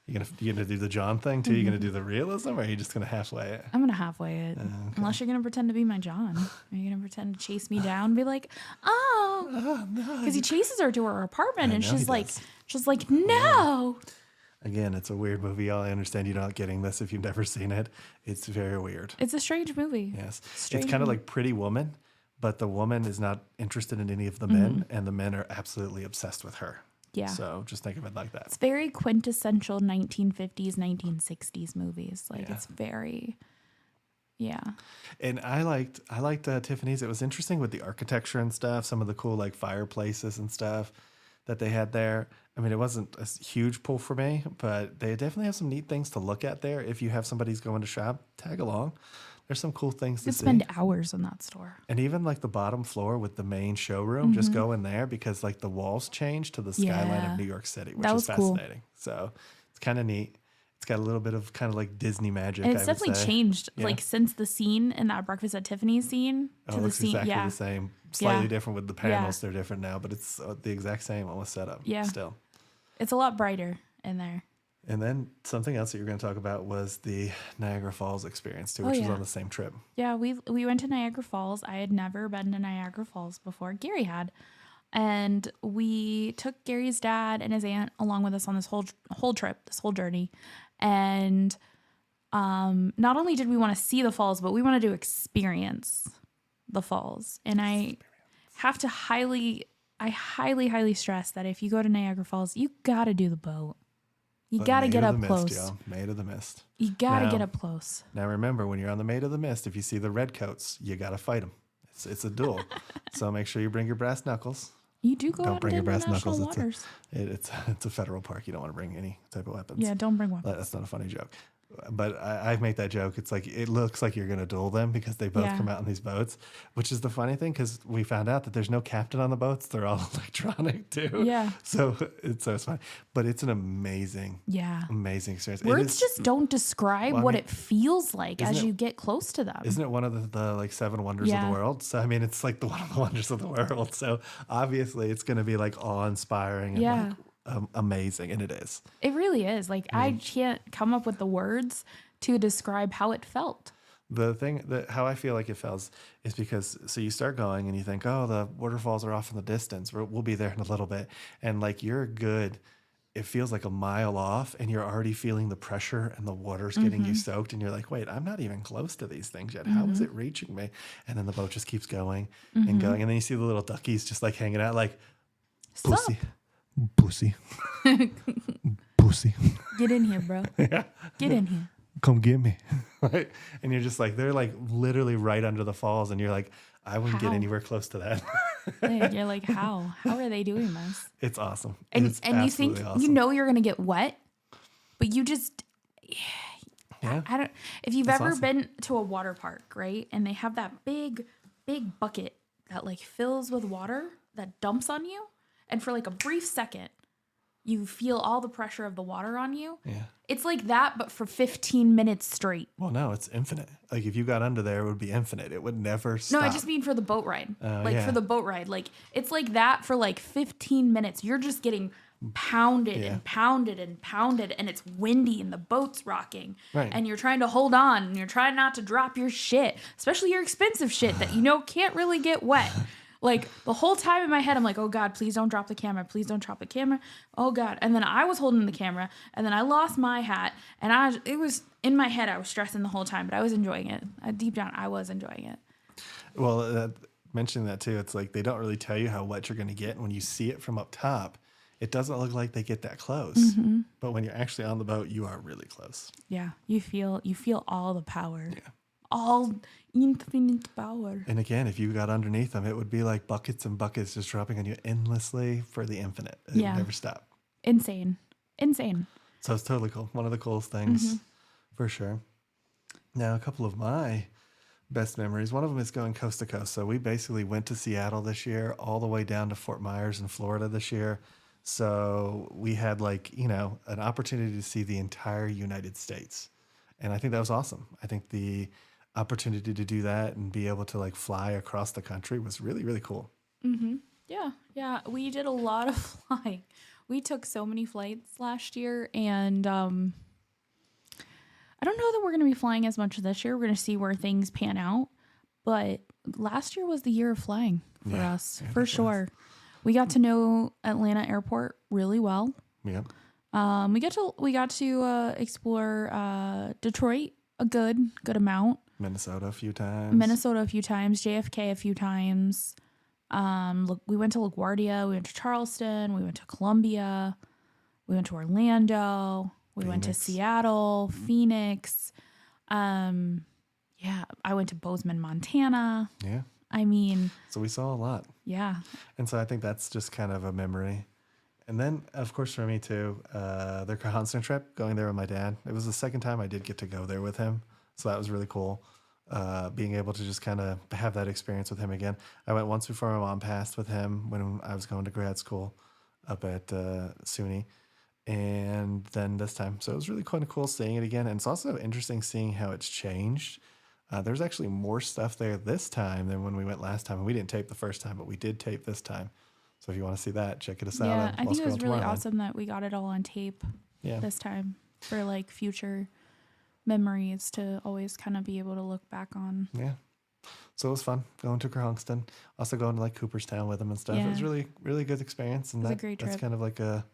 You gonna do the John thing too? You gonna do the realism, or are you just gonna halfway it? I'm gonna halfway it. Okay. Unless you're gonna pretend to be my John. Are you gonna pretend to chase me down and be like, oh, because he chases her to her apartment, and she's like, no. Again, it's a weird movie. I understand you're not getting this if you've never seen it. It's very weird. It's a strange movie. Yes. It's kind of like Pretty Woman, but the woman is not interested in any of the men, and the men are absolutely obsessed with her. Yeah. So just think of it like that. It's very quintessential 1950s, 1960s movies. It's very, And I liked Tiffany's. It was interesting with the architecture and stuff, some of the cool fireplaces and stuff that they had there. I mean, it wasn't a huge pull for me, but they definitely have some neat things to look at there. If you have somebody who's going to shop, tag along. there's some cool things You to could see. spend hours in that store. And even like the bottom floor with the main showroom, just go in there because like the walls change to the skyline Yeah. of New York City, which That is was cool. fascinating. So it's kind of neat. It's got a little bit of kind of like Disney magic, And I it's would definitely say. changed, Yeah. like since the scene in that Breakfast at Tiffany's scene Oh, to it the looks scene. exactly Yeah. the same. Slightly Yeah. different with the panels. They're different now, but it's the exact same almost setup Yeah. still. It's a lot brighter in there. And then something else that you're going to talk about was the Niagara Falls experience too, Oh, which was yeah. on the same trip. Yeah, we went to Niagara Falls. I had never been to Niagara Falls before. Gary had. And we took Gary's dad and his aunt along with us on this whole trip, this whole journey. And not only did we want to see the falls, but we wanted to experience the falls. And I highly stress that if you go to Niagara Falls, you got to do the boat. You But got to Maid get of up the close. Mist, y'all. Maid of the Mist. You got to Now- get up close. Now remember, when you're on the Maid of the Mist, if you see the red coats, you got to fight them. It's a duel. So make sure you bring your brass knuckles. You do go Don't out bring into your brass international knuckles. waters. It's a federal park. You don't want to bring any type of weapons. Yeah, don't bring one. That's not a funny joke. But I make that joke. It's like, it looks like you're going to duel them because they both Yeah. come out in these boats, which is the funny thing because we found out that there's no captain on the boats. They're all electronic too. Yeah. So it's fun. But it's an amazing experience. It Words is- just don't describe Well, I what mean, it feels like as isn't it- you get close to them. Isn't it one of the like 7 wonders of Yeah. the world? So I mean, it's like one of the wonders of the world. So obviously, it's going to be like awe-inspiring and Yeah. like amazing, and it is. It really is. Like I can't come up with the words to describe how it felt. The thing that how I feel like it feels is because so you start going and you think, oh, the waterfalls are off in the distance. We'll be there in a little bit, and like you're good. It feels like a mile off, and you're already feeling the pressure, and the water's getting you soaked, and you're like, wait, I'm not even close to these things yet. How is it reaching me? And then the boat just keeps going and going, and then you see the little duckies just like hanging out, like Sup? pussy, pussy, pussy. Get in here, bro. Yeah. Get in here. Come get me. Right? And you're just like, they're like literally right under the falls. And you're like, I wouldn't get How? anywhere close to that. And you're like, how? How are they doing this? It's awesome. And It's you think absolutely awesome. you know you're gonna get wet, but you just Yeah. I don't if you've That's ever awesome. been to a water park, right? And they have that big bucket that like fills with water that dumps on you. And for like a brief second, you feel all the pressure of the water on you. Yeah. It's like that, but for 15 minutes straight. Well, no, it's infinite. Like if you got under there, it would be infinite. It would never stop. No, I just mean for the boat ride. yeah. For the boat ride. Like it's like that for like 15 minutes. You're just getting pounded Yeah. and pounded and pounded, and it's windy and the boat's rocking. Right. And you're trying to hold on and you're trying not to drop your shit, especially your expensive shit that you know can't really get wet. Like the whole time in my head, I'm like, oh God, please don't drop the camera. Please don't drop the camera. Oh God. And then I was holding the camera and then I lost my hat and it was in my head. I was stressing the whole time, but I was enjoying it. Deep down, I was enjoying it. Well, mentioning that too, it's like they don't really tell you how wet you're going to get. And when you see it from up top, it doesn't look like they get that close. Mm-hmm. But when you're actually on the boat, you are really close. Yeah. You feel all the power. Yeah. All infinite power. And again, if you got underneath them, it would be like buckets and buckets just dropping on you endlessly for the infinite. It Yeah. would never stop. Insane. So it's totally cool. One of the coolest things Mm-hmm. for sure. Now, a couple of my best memories. One of them is going coast to coast. So we basically went to Seattle this year, all the way down to Fort Myers in Florida this year. So we had an opportunity to see the entire United States. And I think that was awesome. I think the opportunity to do that and be able to like fly across the country was really, really cool. Yeah. We did a lot of flying. We took so many flights last year, and I don't know that we're going to be flying as much this year. We're going to see where things pan out. But last year was the year of flying for us, for sure. We got to know Atlanta Airport really well. Yeah. We got to explore Detroit a good amount. Minnesota a few times. JFK a few times. We went to LaGuardia, we went to Charleston, we went to Columbia, we went to Orlando, we went to Phoenix. Seattle, Phoenix. I went to Bozeman, Montana. Yeah. I mean, So we saw a lot. yeah. And so I think that's just kind of a memory. And then, of course, for me too, the Wisconsin trip, going there with my dad. It was the second time I did get to go there with him. So that was really cool. being able to just kind of have that experience with him again. I went once before my mom passed with him when I was going to grad school up at SUNY, and then this time. So it was really kind of cool seeing it again. And it's also interesting seeing how it's changed. There's actually more stuff there this time than when we went last time. And we didn't tape the first time, but we did tape this time. So if you want to see that, check us out. Yeah, I think it was really awesome that we got it all on tape this time for like future memories to always kind of be able to look back on. Yeah. So it was fun going to Kerhonkstown, also going to like Cooperstown with him and stuff. Yeah. It was really, really good experience. And it was a great trip. That's kind of like a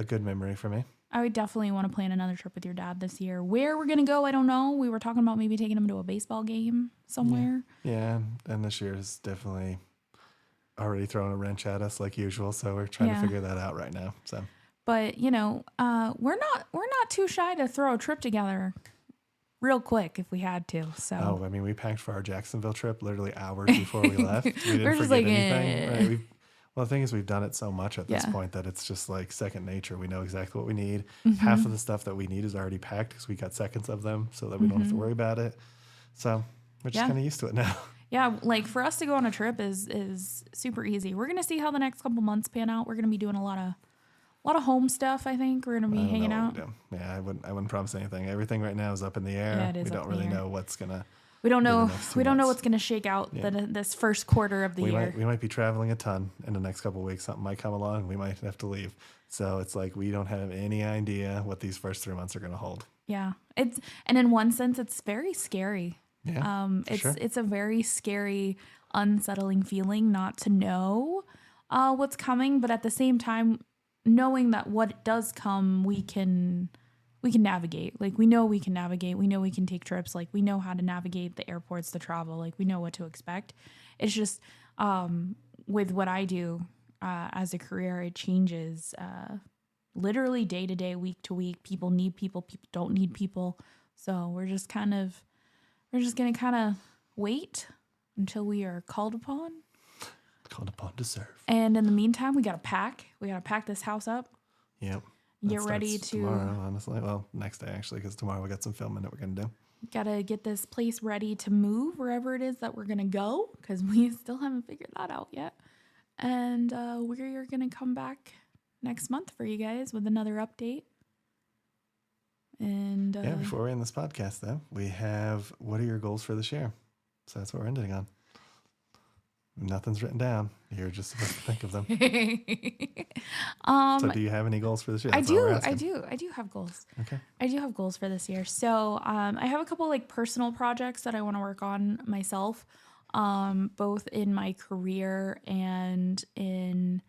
good memory for me. I would definitely want to plan another trip with your dad this year. Where we're going to go, I don't know. We were talking about maybe taking him to a baseball game somewhere. Yeah. And this year is definitely already throwing a wrench at us like usual. So we're trying to figure that out right now. So, but we're not too shy to throw a trip together real quick if we had to. So, I mean, we packed for our Jacksonville trip literally hours before we left. We didn't forget anything. Right? Well, the thing is, we've done it so much at this point that it's just like second nature. We know exactly what we need. Mm-hmm. Half of the stuff that we need is already packed because we got seconds of them so that we don't have to worry about it. So we're just kind of used to it now. Yeah, like for us to go on a trip is super easy. We're going to see how the next couple months pan out. We're going to be doing a lot of home stuff, I think. We're going to be hanging out. Yeah, I wouldn't promise anything. Everything right now is up in the air. Yeah, it is we don't really know what's going to We don't know what's going to shake out this first quarter of the year. We might be traveling a ton in the next couple of weeks. Something might come along. We might have to leave. So it's like we don't have any idea what these first 3 months are going to hold. Yeah. And in one sense, it's very scary. Yeah, it's a very scary, unsettling feeling not to know what's coming, but at the same time, knowing that what does come, we can navigate. Like we know we can navigate. We know we can take trips. Like we know how to navigate the airports, the travel. Like we know what to expect. It's just with what I do as a career, it changes literally day to day, week to week. People need people. People don't need people. So we're just gonna kind of wait until we are called upon. Called upon to serve. And in the meantime, we gotta pack. We gotta pack this house up. Yep. Get ready to tomorrow, honestly. Well, next day actually, because tomorrow we got some filming that we're gonna do. Gotta get this place ready to move wherever it is that we're gonna go, because we still haven't figured that out yet. And we're gonna come back next month for you guys with another update. And before we end this podcast, though, we have what are your goals for this year? So that's what we're ending on. Nothing's written down. You're just supposed to think of them. So do you have any goals for this year? I do have goals. Okay. I do have goals for this year. So I have a couple like personal projects that I want to work on myself, both in my career and in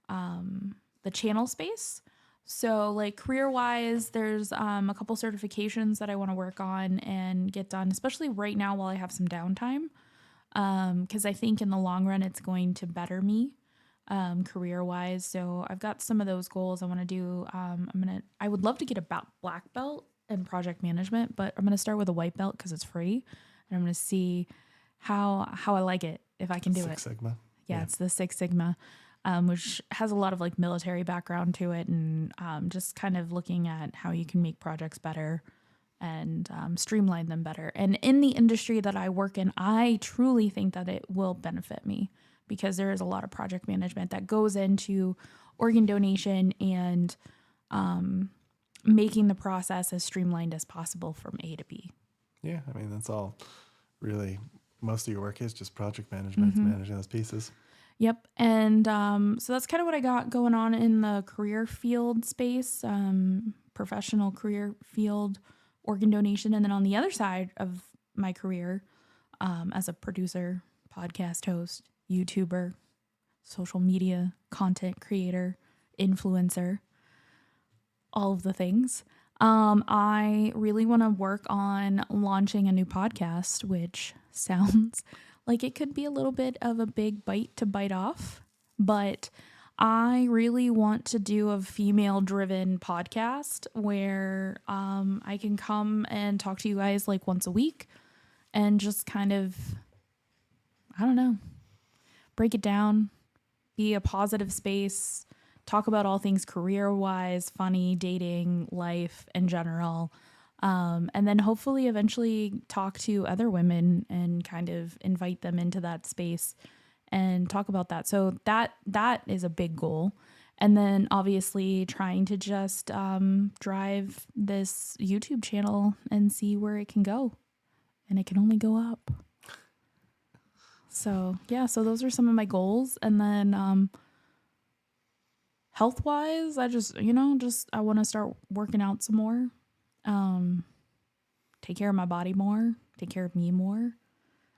the channel space. So like career wise, there's a couple certifications that I want to work on and get done, especially right now while I have some downtime. Because I think in the long run, it's going to better me career-wise. So I've got some of those goals I want to do. I would love to get a black belt in project management, but I'm going to start with a white belt because it's free. And I'm going to see how I like it, if I can do Six Sigma. Yeah, it's the Six Sigma, which has a lot of like military background to it, and just kind of looking at how you can make projects better and streamline them better. And in the industry that I work in, I truly think that it will benefit me because there is a lot of project management that goes into organ donation and making the process as streamlined as possible from A to B. Yeah, I mean, that's all really, most of your work is just project management, managing those pieces. Yep. And so that's kind of what I got going on in the career field space, professional career field, organ donation. And then on the other side of my career, as a producer, podcast host, YouTuber, social media content creator, influencer, all of the things. I really want to work on launching a new podcast, which sounds like it could be a little bit of a big bite to bite off, but I really want to do a female-driven podcast where I can come and talk to you guys like once a week and just kind of, I don't know, break it down, be a positive space, talk about all things career-wise, funny, dating, life in general, And then hopefully eventually talk to other women and kind of invite them into that space and talk about that. So that is a big goal. And then obviously trying to just drive this YouTube channel and see where it can go. And it can only go up. So yeah, so those are some of my goals. And then health wise, I just, I want to start working out some more. Take care of my body more, take care of me more,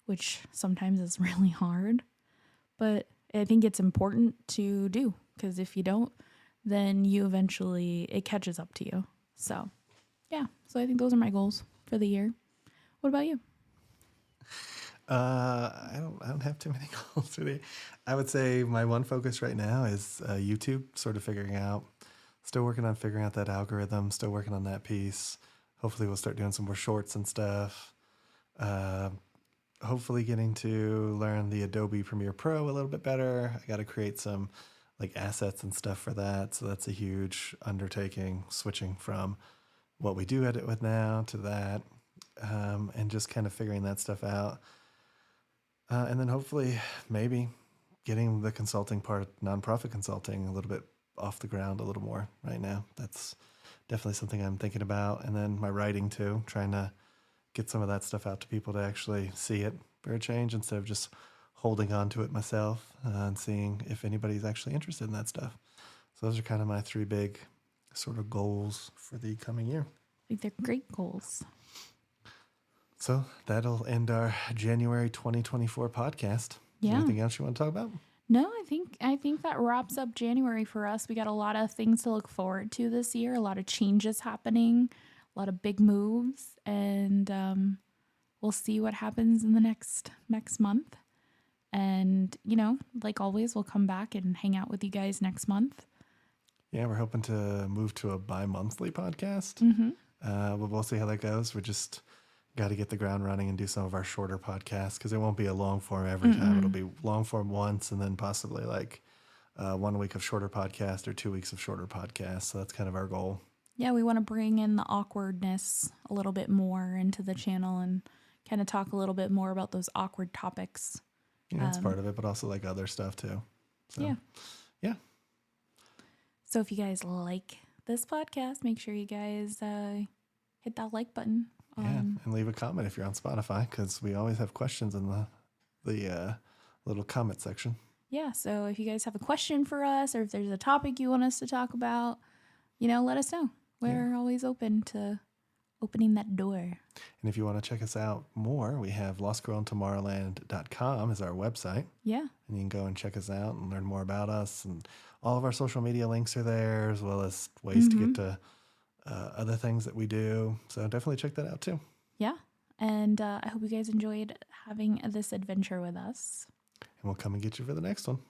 which sometimes is really hard. But I think it's important to do, because if you don't, then it catches up to you. So yeah, so I think those are my goals for the year. What about you? I don't have too many goals today. I would say my one focus right now is YouTube, still working on figuring out that algorithm, still working on that piece. Hopefully we'll start doing some more shorts and stuff. Hopefully getting to learn the Adobe Premiere Pro a little bit better. I got to create some assets and stuff for that. So that's a huge undertaking, switching from what we do edit with now to that, and just kind of figuring that stuff out. And then hopefully maybe getting the consulting part, nonprofit consulting, a little bit off the ground a little more right now. That's definitely something I'm thinking about. And then my writing too, trying to get some of that stuff out to people to actually see it for a change instead of just holding on to it myself and seeing if anybody's actually interested in that stuff. So those are kind of my three big sort of goals for the coming year. I think they're great goals. So that'll end our January 2024 podcast. Yeah. Anything else you want to talk about? No, I think that wraps up January for us. We got a lot of things to look forward to this year, a lot of changes happening, a lot of big moves, and we'll see what happens in the next month. And, like always, we'll come back and hang out with you guys next month. Yeah, we're hoping to move to a bi-monthly podcast. But we'll see how that goes. We're just got to get the ground running and do some of our shorter podcasts, because it won't be a long form every time. It'll be long form once and then possibly 1 week of shorter podcast or 2 weeks of shorter podcast. So that's kind of our goal. Yeah, we want to bring in the awkwardness a little bit more into the channel and kind of talk a little bit more about those awkward topics. Yeah, that's part of it, but also other stuff too. So, yeah. So if you guys like this podcast, make sure you guys hit that like button. And leave a comment if you're on Spotify, because we always have questions in the little comment section. Yeah, so if you guys have a question for us, or if there's a topic you want us to talk about, let us know. We're always open to opening that door. And if you want to check us out more, we have lostgirltomorrowland.com is our website. Yeah. And you can go and check us out and learn more about us. And all of our social media links are there, as well as ways to get to other things that we do. So definitely check that out too. Yeah. And I hope you guys enjoyed having this adventure with us. And we'll come and get you for the next one.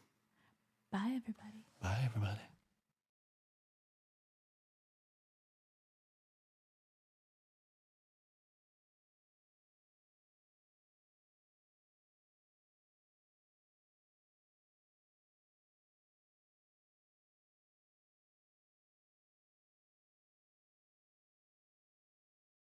Bye, everybody. Bye, everybody.